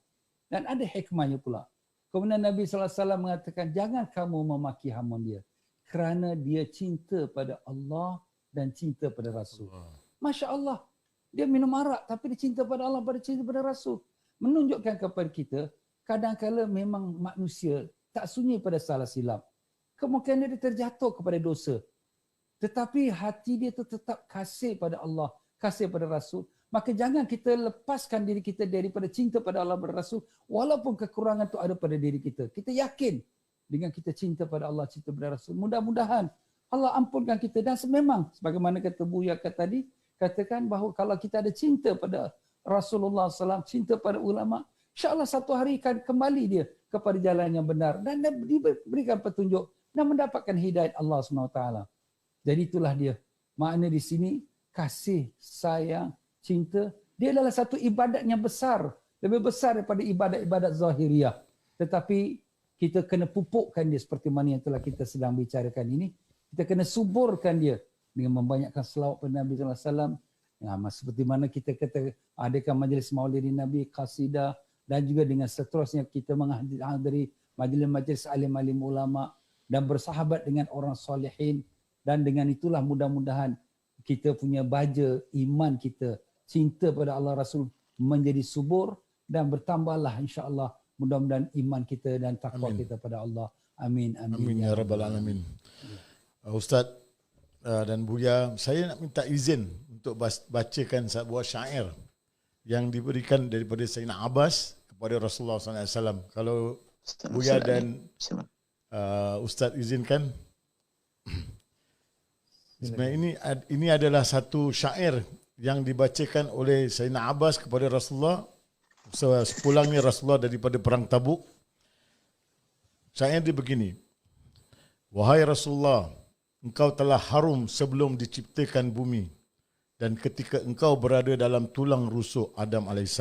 Dan ada hikmahnya pula. Kemudian Nabi SAW mengatakan, jangan kamu memaki hamun dia. Kerana dia cinta pada Allah dan cinta pada Rasul. Masya Allah. Dia minum arak tapi dia cinta pada Allah, pada cinta pada Rasul. Menunjukkan kepada kita, kadang-kadang memang manusia tak sunyi pada salah silap. Kemungkinan dia terjatuh kepada dosa. Tetapi hati dia tu tetap kasih pada Allah, kasih pada Rasul. Maka jangan kita lepaskan diri kita daripada cinta pada Allah dan Rasul, walaupun kekurangan itu ada pada diri kita. Kita yakin dengan kita cinta pada Allah, cinta pada Rasul. Mudah-mudahan Allah ampunkan kita. Dan memang sebagaimana kata Buya tadi, katakan bahawa kalau kita ada cinta pada Rasulullah SAW, cinta pada ulama, insya-Allah satu hari akan kembali dia kepada jalan yang benar dan diberikan petunjuk dan mendapatkan hidayat Allah SWT. Jadi itulah dia. Makna di sini kasih, sayang, cinta, dia adalah satu ibadat yang besar, lebih besar daripada ibadat-ibadat zahiriah. Tetapi kita kena pupukkan dia seperti mana yang telah kita sedang bicarakan ini. Kita kena suburkan dia dengan membanyakkan selawat pada Nabi SAW. Seperti mana kita kata adakan majlis maulidi Nabi, qasidah, dan juga dengan seterusnya kita menghadiri majlis-majlis alim-alim ulama dan bersahabat dengan orang solehin. Dan dengan itulah mudah-mudahan kita punya baja iman kita cinta pada Allah Rasul menjadi subur dan bertambahlah insya-Allah, mudah-mudahan iman kita dan takwa kita pada Allah. Amin amin, Amin ya rabbal alamin. Ustaz dan Buya, saya nak minta izin untuk bacakan sebuah syair yang diberikan daripada Sayyidina Abbas kepada Rasulullah SAW. Kalau Buya dan Ustaz izinkan. Sebenarnya ini adalah satu syair yang dibacakan oleh Sayyidina Abbas kepada Rasulullah sepulangnya Rasulullah daripada perang Tabuk. Syair dia begini: Wahai Rasulullah, engkau telah harum sebelum diciptakan bumi, dan ketika engkau berada dalam tulang rusuk Adam AS,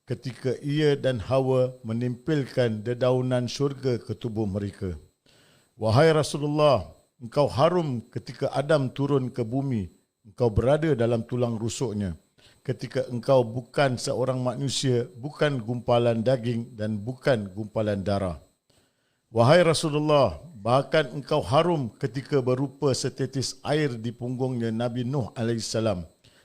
ketika ia dan Hawa menimpilkan dedaunan syurga ke tubuh mereka. Wahai Rasulullah, engkau harum ketika Adam turun ke bumi, engkau berada dalam tulang rusuknya, ketika engkau bukan seorang manusia, bukan gumpalan daging dan bukan gumpalan darah. Wahai Rasulullah, bahkan engkau harum ketika berupa setetes air di punggungnya Nabi Nuh AS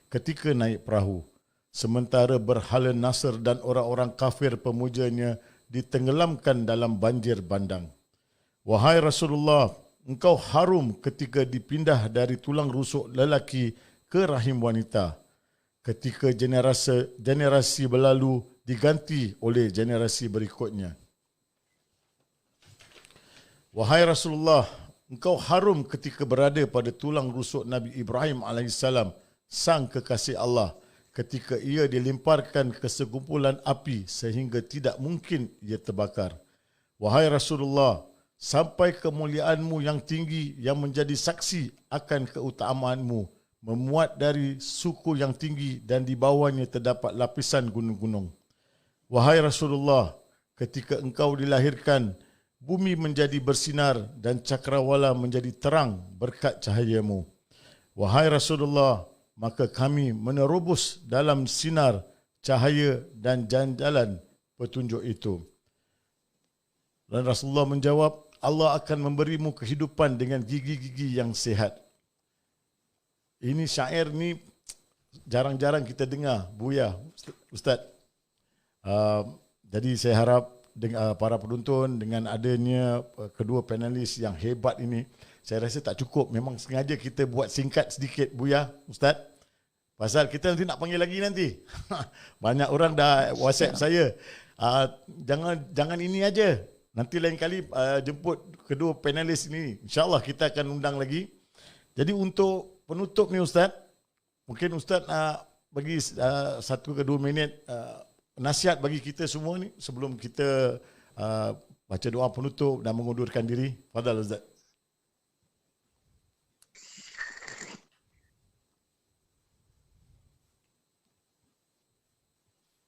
ketika naik perahu, sementara berhala Nasr dan orang-orang kafir pemujanya ditenggelamkan dalam banjir bandang. Wahai Rasulullah, engkau harum ketika dipindah dari tulang rusuk lelaki ke rahim wanita, ketika generasi berlalu diganti oleh generasi berikutnya. Wahai Rasulullah, engkau harum ketika berada pada tulang rusuk Nabi Ibrahim AS, sang kekasih Allah, ketika ia dilemparkan ke segumpulan api sehingga tidak mungkin ia terbakar. Wahai Rasulullah, sampai kemuliaanmu yang tinggi yang menjadi saksi akan keutamaanmu memuat dari suku yang tinggi dan di bawahnya terdapat lapisan gunung-gunung. Wahai Rasulullah, ketika engkau dilahirkan, bumi menjadi bersinar dan cakrawala menjadi terang berkat cahayamu. Wahai Rasulullah, maka kami menerobos dalam sinar, cahaya dan jalan-jalan petunjuk itu. Dan Rasulullah menjawab, Allah akan memberimu kehidupan dengan gigi-gigi yang sihat. Ini syair ni jarang-jarang kita dengar, Buya, Ustaz. Jadi saya harap para penonton dengan adanya kedua panelis yang hebat ini, saya rasa tak cukup. Memang sengaja kita buat singkat sedikit, Buya, Ustaz. Pasal kita nanti nak panggil lagi nanti. Banyak orang dah WhatsApp saya. Jangan ini aja. Nanti lain kali jemput kedua panelis ini. InsyaAllah kita akan undang lagi. Jadi untuk penutup ni Ustaz, mungkin Ustaz bagi 1 ke 2 minit nasihat bagi kita semua ni sebelum kita baca doa penutup dan mengundurkan diri. Fadal Ustaz.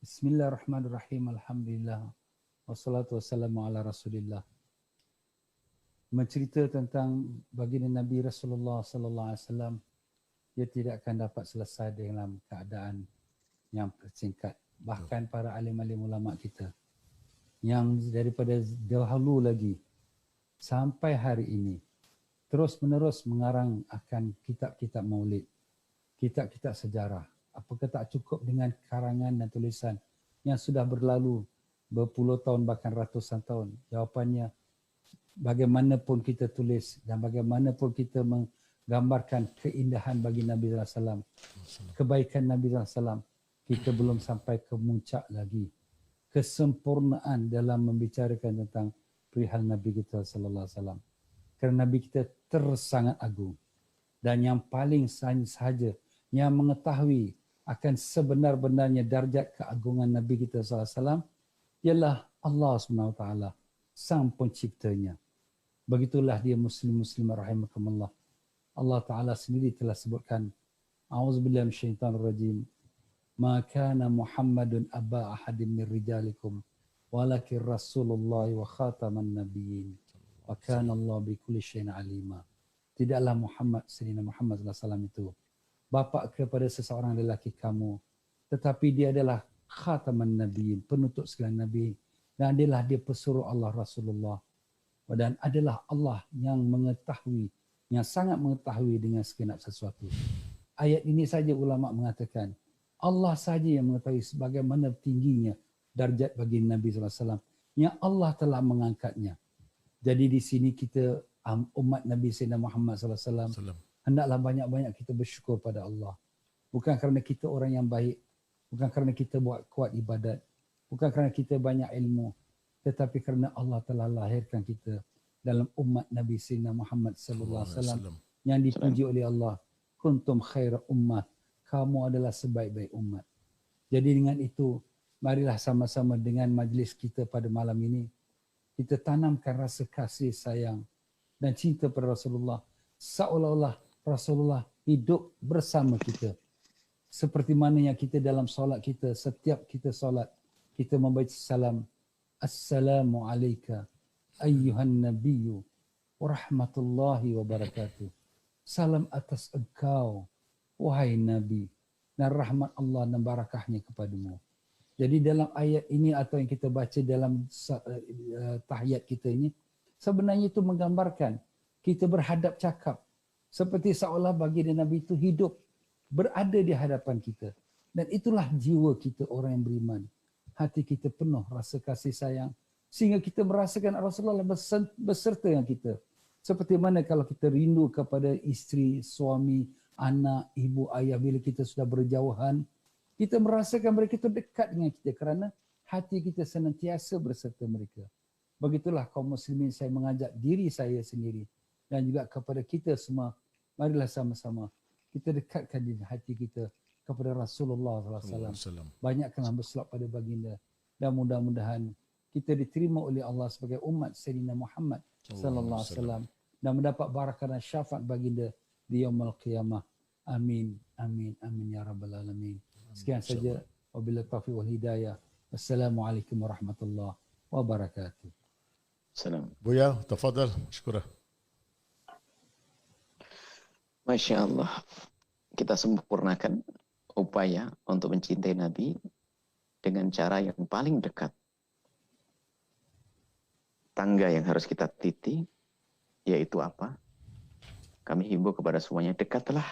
Bismillahirrahmanirrahim. Alhamdulillah. Wassalatu wassalamu ala Rasulillah. Mencerita tentang baginda Nabi Rasulullah sallallahu alaihi wasallam, dia tidak akan dapat selesai dalam keadaan yang singkat. Bahkan para alim-alim ulama kita yang daripada dahulu lagi sampai hari ini terus-menerus mengarang akan kitab-kitab maulid, kitab-kitab sejarah. Apakah tak cukup dengan karangan dan tulisan yang sudah berlalu berpuluh tahun bahkan ratusan tahun? Jawapannya, bagaimanapun kita tulis dan bagaimanapun kita menggambarkan keindahan bagi Nabi SAW, kebaikan Nabi SAW, kita belum sampai ke muncak lagi kesempurnaan dalam membicarakan tentang perihal Nabi kita sallallahu alaihi wasallam. Kerana Nabi kita tersangat agung, dan yang paling sahaja yang mengetahui akan sebenar-benarnya darjat keagungan Nabi kita sallallahu alaihi wasallam ialah Allah Subhanahu wa taala, sang penciptanya. Begitulah dia muslim-muslimah rahimakumullah. Allah taala sendiri telah sebutkan, a'udzubillahi minasyaitanir rajim. Ma kana Muhammadun aba ahadin min rijalikum walakin Rasulullah wa khataman nabiyyin wa kana Allah bikulli syai'in alima. Tidaklah Sayyidina Muhammad sallallahu alaihi wasallam itu bapa kepada seseorang lelaki kamu, tetapi dia adalah khataman nabiyyin, penutup segala nabi, dan adalah dia pesuruh Allah Rasulullah, dan adalah Allah yang mengetahui, yang sangat mengetahui dengan segenap sesuatu. Ayat ini saja ulama mengatakan Allah saja yang mengetahui sebagaimana tingginya darjat bagi Nabi SAW yang Allah telah mengangkatnya. Jadi di sini kita umat Nabi Sayyidina Muhammad SAW hendaklah banyak-banyak kita bersyukur pada Allah. Bukan kerana kita orang yang baik, bukan kerana kita buat kuat ibadat, bukan kerana kita banyak ilmu, tetapi kerana Allah telah lahirkan kita dalam umat Nabi Sayyidina Muhammad SAW yang dipuji oleh Allah. Kuntum khaira ummah, kamu adalah sebaik-baik umat. Jadi dengan itu, marilah sama-sama dengan majlis kita pada malam ini, kita tanamkan rasa kasih sayang dan cinta pada Rasulullah. Seolah-olah Rasulullah hidup bersama kita. Seperti mana yang kita dalam solat kita, setiap kita solat, kita membaca salam. Assalamu alayka ayyuhan nabiyyu wa rahmatullahi wa barakatuh. Salam atas engkau, wahai Nabi, dan rahmat Allah dan barakahnya kepadamu. Jadi dalam ayat ini atau yang kita baca dalam tahiyat kita ini, sebenarnya itu menggambarkan kita berhadap cakap. Seperti seolah bagi Nabi itu hidup, berada di hadapan kita. Dan itulah jiwa kita orang yang beriman. Hati kita penuh rasa kasih sayang. Sehingga kita merasakan Rasulullah beserta dengan kita. Seperti mana kalau kita rindu kepada isteri, suami, anak, ibu, ayah bila kita sudah berjauhan. Kita merasakan mereka itu dekat dengan kita kerana hati kita senantiasa beserta mereka. Begitulah kaum muslimin, saya mengajak diri saya sendiri dan juga kepada kita semua. Marilah sama-sama kita dekatkan di hati kita kepada Rasulullah SAW. Banyakkanlah berselawat pada baginda. Dan mudah-mudahan kita diterima oleh Allah sebagai umat Sayyidina Muhammad SAW. Dan mendapat barakah dan syafaat baginda di yaumul qiyamah. Amin. Amin. Amin. Ya Rabbal Alamin. Sekian saja. Wabillahi taufiq wal hidayah. Wassalamualaikum warahmatullahi wabarakatuh. Salam. Buya, tafadhal. Syukurah. Masya Allah, kita sempurnakan upaya untuk mencintai Nabi dengan cara yang paling dekat. Tangga yang harus kita titi, yaitu apa? Kami himbau kepada semuanya, dekatlah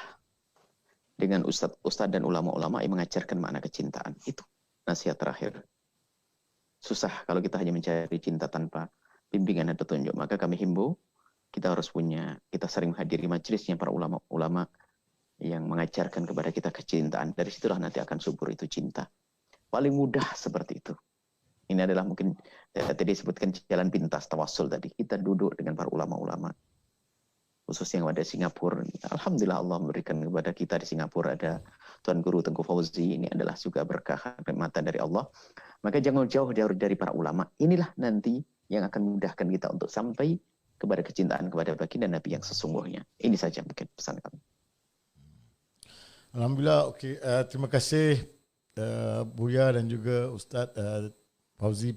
dengan ustadz dan ulama-ulama yang mengajarkan makna kecintaan. Itu nasihat terakhir. Susah kalau kita hanya mencari cinta tanpa bimbingan dan petunjuk. Maka kami himbau, kita sering menghadiri majelisnya para ulama-ulama yang mengajarkan kepada kita kecintaan. Dari situlah nanti akan subur itu cinta. Paling mudah seperti itu. Ini adalah mungkin tadi disebutkan jalan pintas tawassul tadi. Kita duduk dengan para ulama-ulama. Khusus yang ada di Singapura. Alhamdulillah Allah memberikan kepada kita di Singapura ada Tuan Guru Tengku Fauzi. Ini adalah juga berkah kenikmatan dari Allah. Maka jangan jauh dari para ulama. Inilah nanti yang akan memudahkan kita untuk sampai kepada kecintaan kepada baginda Nabi yang sesungguhnya. Ini saja mungkin pesan kami. Alhamdulillah. Okay. Terima kasih Buya dan juga Ustaz Fauzi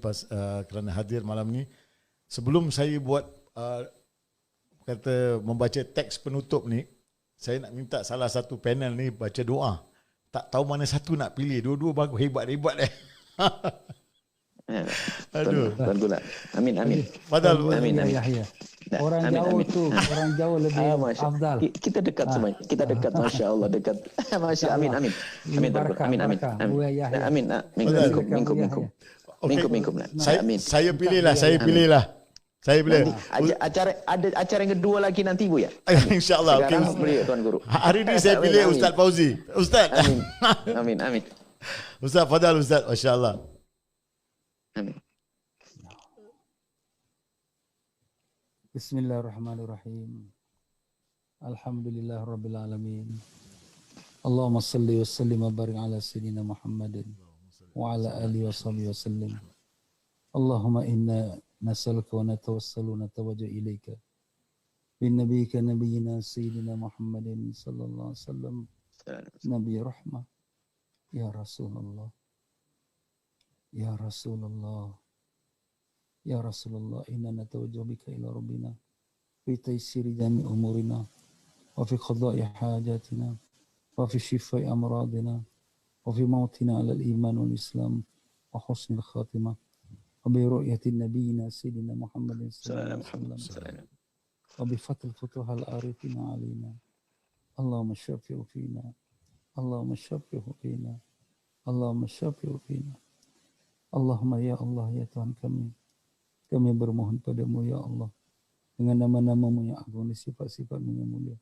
kerana hadir malam ni. Sebelum saya buat membaca teks penutup ni, saya nak minta salah satu panel ni baca doa. Tak tahu mana satu nak pilih. Dua-dua bagus, hebat-hebat . Aduh. Tuan Gula. Amin, amin. Padahal amin, amin. Orang amin, jauh amin. tu, orang jauh lebih afdal. Kita dekat semuanya. Kita dekat, Masya Allah, dekat. Masya Allah, amin, amin. Amin, amin, amin. Amin, minkum. Minkum. Saya pilihlah. Saya pilih. Ada acara yang kedua lagi nanti Bu ya. InsyaAllah. Sekarang beliau Tuan Guru. Hari ini saya pilih Ustaz Fauzi. Ustaz. Amin. Ustaz, fadal Ustaz. Masya Allah. Amin. Bismillahirrahmanirrahim. Alhamdulillah Rabbil Alamin. Allahumma salli wa sallim wa barik ala Sayyidina Muhammadin wa ala alihi wa sahbihi wa sallim. Allahumma inna nas'aluka wa natawassalu natawajjah ilaika bin nabiyyika nabiyyina Sayyidina Muhammadin sallallahu alaihi wasallam. Nabi rahmah. Ya Rasulullah. Ya Rasulullah. Ya Rasulullah, inna natawajjahu bika ila rabbina fi taysiri jami umurina wa fi qada'i hajatina wa fi shifai amradina wa fi mautina ala al-iman wal islam wa husnil khatimah wa bi ru'yati nabiyyina sayyidina Muhammadin sallallahu alaihi wasallam wa bi fathil futuhal arifina alaina. Allahumma shaffi'u fina. Allahumma shaffi'u fina. Allahumma syafi'u fina. Allahumma ya Allah ya Tuhan kami bermohon padamu ya Allah dengan nama-namamu yang agung dan sifat-sifatmu yang mulia.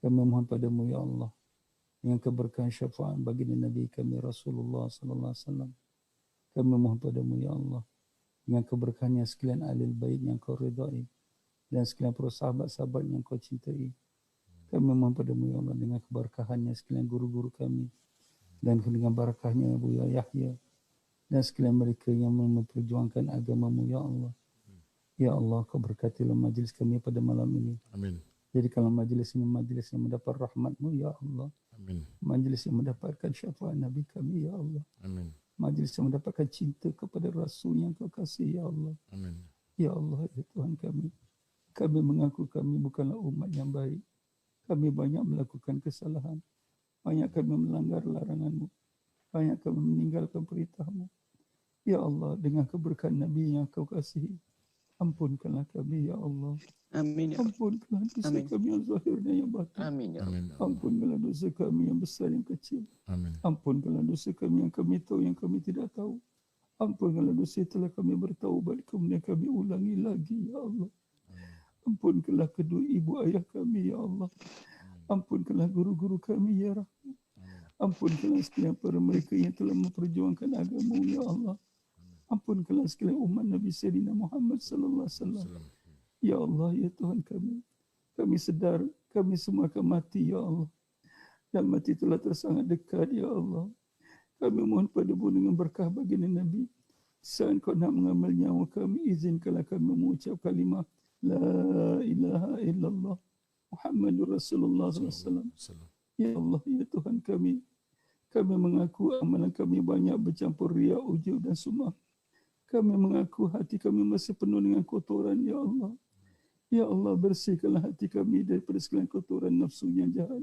Kami mohon padamu ya Allah dengan keberkahan syafaat baginda Nabi kami Rasulullah sallallahu alaihi wasallam. Kami mohon padamu ya Allah dengan keberkahannya sekalian ahli bait yang kau ridai dan sekalian para sahabat-sahabat yang kau cintai. Kami mohon padamu ya Allah dengan keberkahannya sekalian guru-guru kami dan dengan barakahnya Buya Yahya dan sekalian mereka yang memperjuangkan agamamu ya Allah. Ya Allah, kau berkatilah majlis kami pada malam ini. Amin. Jadikanlah majlis ini majlis yang mendapat rahmat-Mu ya Allah. Amin. Majlis yang mendapatkan syafaat Nabi kami ya Allah. Amin. Majlis yang mendapatkan cinta kepada Rasul yang kau kasih ya Allah. Amin. Ya Allah, ya Tuhan kami. Kami mengaku kami bukanlah umat yang baik. Kami banyak melakukan kesalahan. Banyak kami melanggar larangan-Mu. Banyak kami meninggalkan perintah-Mu. Ya Allah, dengan keberkahan Nabi yang kau kasihi, ampunkanlah kami ya Allah. Amin ya Rabb. Ampunkanlah dosa Amin. kami yang zahir dan yang batin. Amin ya Rabb. Amin. Ampunkanlah dosa kami yang besar yang kecil. Amin. Ampunkanlah dosa kami yang kami tahu yang kami tidak tahu. Ampunkanlah dosa yang telah kami bertaubat kemudian kami ulangi lagi ya Allah. Ampunkanlah kedua ibu ayah kami ya Allah. Ampunkanlah guru-guru kami ya Rahman. Ampunkanlah sekalian para mereka yang telah memperjuangkan agama ya Allah. Ampunkanlah sekalian umat Nabi Sayyidina Muhammad sallallahu alaihi wasallam. Ya Allah, ya Tuhan kami. Kami sedar kami semua akan mati ya Allah. Dan mati telah tersangat dekat ya Allah. Kami mohon padamu dengan berkah baginda Nabi. Saat kau nak mengambil nyawa kami, izinkanlah kami mengucap kalimah La ilaha illallah Muhammadur Rasulullah SAW. Ya Allah, ya Tuhan kami. Kami mengaku amalan kami banyak bercampur riya, ujub dan sumah. Kami mengaku hati kami masih penuh dengan kotoran, ya Allah. Ya Allah, bersihkanlah hati kami daripada segala kotoran nafsu yang jahat.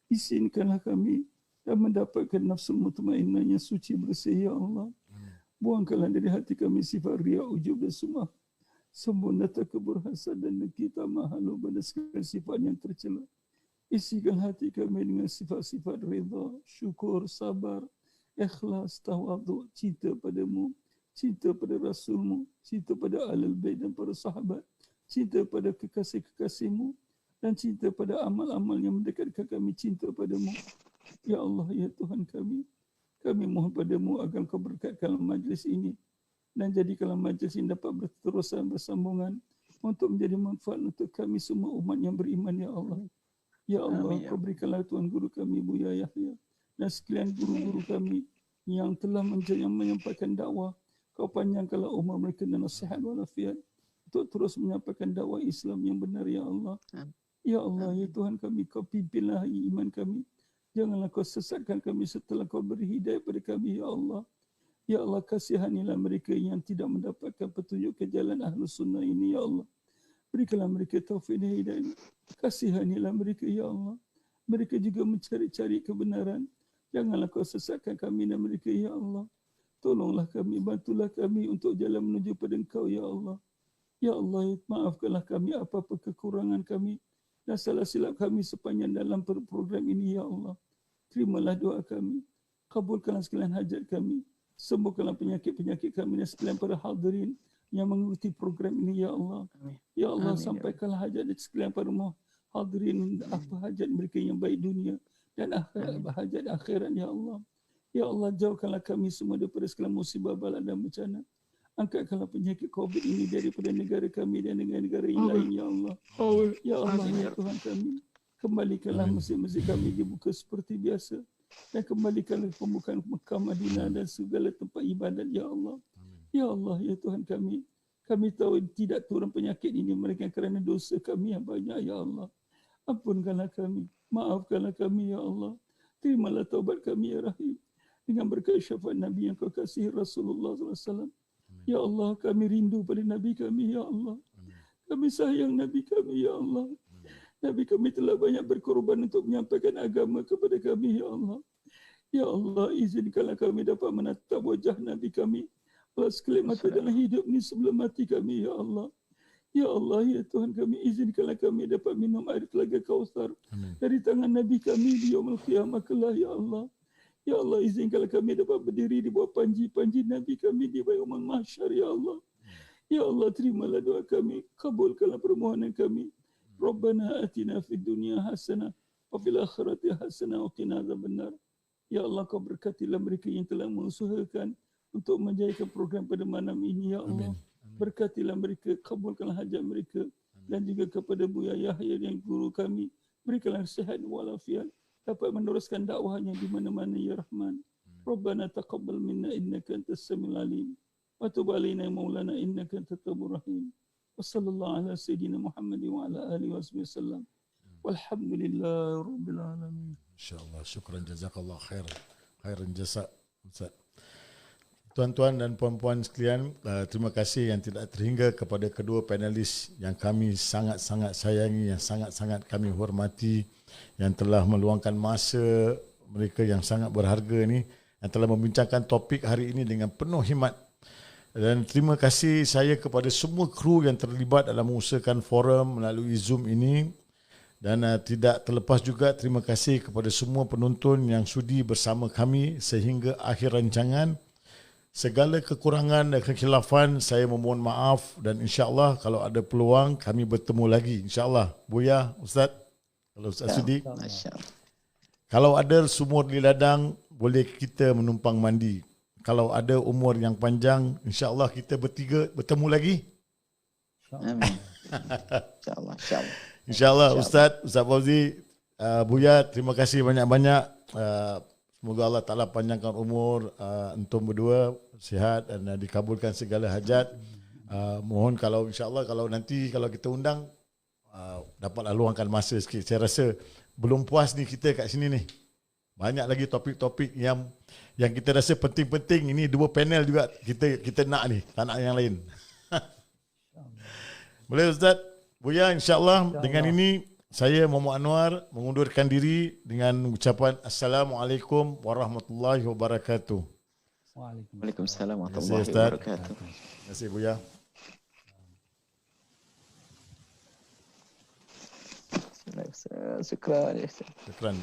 Izinkanlah kami dan mendapatkan nafsu mutmainnah yang suci bersih, ya Allah. Buangkanlah dari hati kami sifat riya, ujub dan sumah. Sempurna takabur, hasad dan dengki, tamah, halu pada segala sifat yang tercela. Isikan hati kami dengan sifat-sifat redha, syukur, sabar, ikhlas, tawaduk, cinta padamu, cinta pada Rasulmu, cinta pada Ahlul Bait dan para sahabat, cinta pada kekasih-kekasihmu, dan cinta pada amal-amal yang mendekatkan kami cinta padamu. Ya Allah, ya Tuhan kami mohon padamu agar kau berkatkan majlis ini, dan jadikanlah majlis ini dapat berterusan bersambungan untuk menjadi manfaat untuk kami semua umat yang beriman, ya Allah. Ya Allah, Amin, ya kau berikanlah Tuhan guru kami Buya Yahya dan sekalian guru-guru kami yang telah menyampaikan dakwah. Kau panjangkanlah umur mereka dan nasihat walafiat untuk terus menyampaikan dakwah Islam yang benar, ya Allah. Ya Allah, ya Tuhan kami, kau pimpinlah iman kami. Janganlah kau sesatkan kami setelah kau beri hidayah pada kami, ya Allah. Ya Allah, kasihanilah mereka yang tidak mendapatkan petunjuk ke jalan Ahlus Sunnah ini, ya Allah. Berikanlah mereka taufik dan hidayah. Kasihanilah mereka, ya Allah. Mereka juga mencari-cari kebenaran. Janganlah kau sesatkan kami dan mereka, ya Allah. Tolonglah kami, bantulah kami untuk jalan menuju pada Engkau, ya Allah. Ya Allah, maafkanlah kami apa-apa kekurangan kami dan salah silap kami sepanjang dalam program ini, ya Allah. Terimalah doa kami. Kabulkanlah sekalian hajat kami. Sembuhkanlah penyakit-penyakit kami dan sekalian para hadirin yang mengikuti program ini, ya Allah. Amin. Ya Allah, Amin, sampaikanlah hajat sekalian para hadirin, apa hajat mereka yang baik dunia dan hajat akhirat, ya Allah. Ya Allah, jauhkanlah kami semua daripada segala musibah, bala dan bencana. Angkatkanlah penyakit COVID ini daripada negara kami dan negara-negara yang lain, ya Allah. Ya Allah, ya Tuhan kami, kembalikanlah masjid-masjid kami dibuka seperti biasa dan kembalikanlah pembukaan Mekah, Madinah dan segala tempat ibadat, ya Allah. Ya Allah, ya Tuhan kami tahu tidak turun penyakit ini mereka kerana dosa kami yang banyak, ya Allah. Ampunkanlah kami, maafkanlah kami, ya Allah. Terimalah taubat kami, ya Rahim. Dengan berkat syafaat Nabi yang kau kasihi Rasulullah SAW. Ya Allah, kami rindu pada Nabi kami, ya Allah. Kami sayang Nabi kami, ya Allah. Nabi kami telah banyak berkorban untuk menyampaikan agama kepada kami, ya Allah. Ya Allah, izinkanlah kami dapat menatap wajah Nabi kami sekali mata dalam hidup ni sebelum mati kami, ya Allah. Ya Allah, ya Tuhan kami, izinkanlah kami dapat minum air telaga Kautsar dari tangan Nabi kami di yaumul qiyamah kelak, ya Allah. Ya Allah, izinkanlah kami dapat berdiri di bawah panji-panji Nabi kami di yaumul mahsyar, ya Allah. Ya Allah, terimalah doa kami, kabulkanlah permohonan kami. Rabbana atina fid dunya hasanah wa fil akhirati hasanah wa qina adzabannar. Ya Allah, kau berkatilah mereka yang telah mengusahakan untuk menjayakan program pada malam ini, ya Allah. Berkatilah mereka, kabulkanlah hajat mereka. Dan juga kepada Buya Yahya yang guru kami, berikanlah sihat walafiat, dapat meneruskan dakwahnya di mana-mana, ya Rahman. Rabbana taqabbal minna innaka antas samiul alim. Wa tub alaina maulana innaka antat tawwabur rahim. Wa sallallahu ala sayyidina Muhammad wa ala alihi wasallam. Walhamdulillahi rabbil alamin. InsyaAllah. Syukran jazakallah khair. Khairan jazak Ustaz. Tuan-tuan dan puan-puan sekalian, terima kasih yang tidak terhingga kepada kedua panelis yang kami sangat-sangat sayangi, yang sangat-sangat kami hormati, yang telah meluangkan masa mereka yang sangat berharga ini, yang telah membincangkan topik hari ini dengan penuh hikmat. Dan terima kasih saya kepada semua kru yang terlibat dalam mengusahakan forum melalui Zoom ini. Dan tidak terlepas juga terima kasih kepada semua penonton yang sudi bersama kami sehingga akhir rancangan. Segala kekurangan dan kekhilafan saya memohon maaf, dan insya-Allah kalau ada peluang kami bertemu lagi insya-Allah. Buya, Ustaz, kalau Ustaz sudi. Kalau ada sumur di ladang, boleh kita menumpang mandi. Kalau ada umur yang panjang, insya-Allah kita bertiga bertemu lagi. Amin. InsyaAllah. InsyaAllah. Ustaz Fauzi, Buya, terima kasih banyak-banyak. Semoga Allah Ta'ala panjangkan umur antum berdua, sihat dan dikabulkan segala hajat. Mohon kalau insyaAllah kalau nanti kalau kita undang, dapatlah luangkan masa sikit. Saya rasa belum puas ni kita kat sini ni. Banyak lagi topik-topik yang kita rasa penting-penting. Ini dua panel juga kita nak ni, tak nak yang lain. Boleh Ustaz? Buya, insyaAllah dengan ini saya Muhammad Anwar mengundurkan diri dengan ucapan Assalamualaikum warahmatullahi wabarakatuh. Waalaikumsalam warahmatullahi wabarakatuh. Terima kasih Buya. Syukran. Syukran.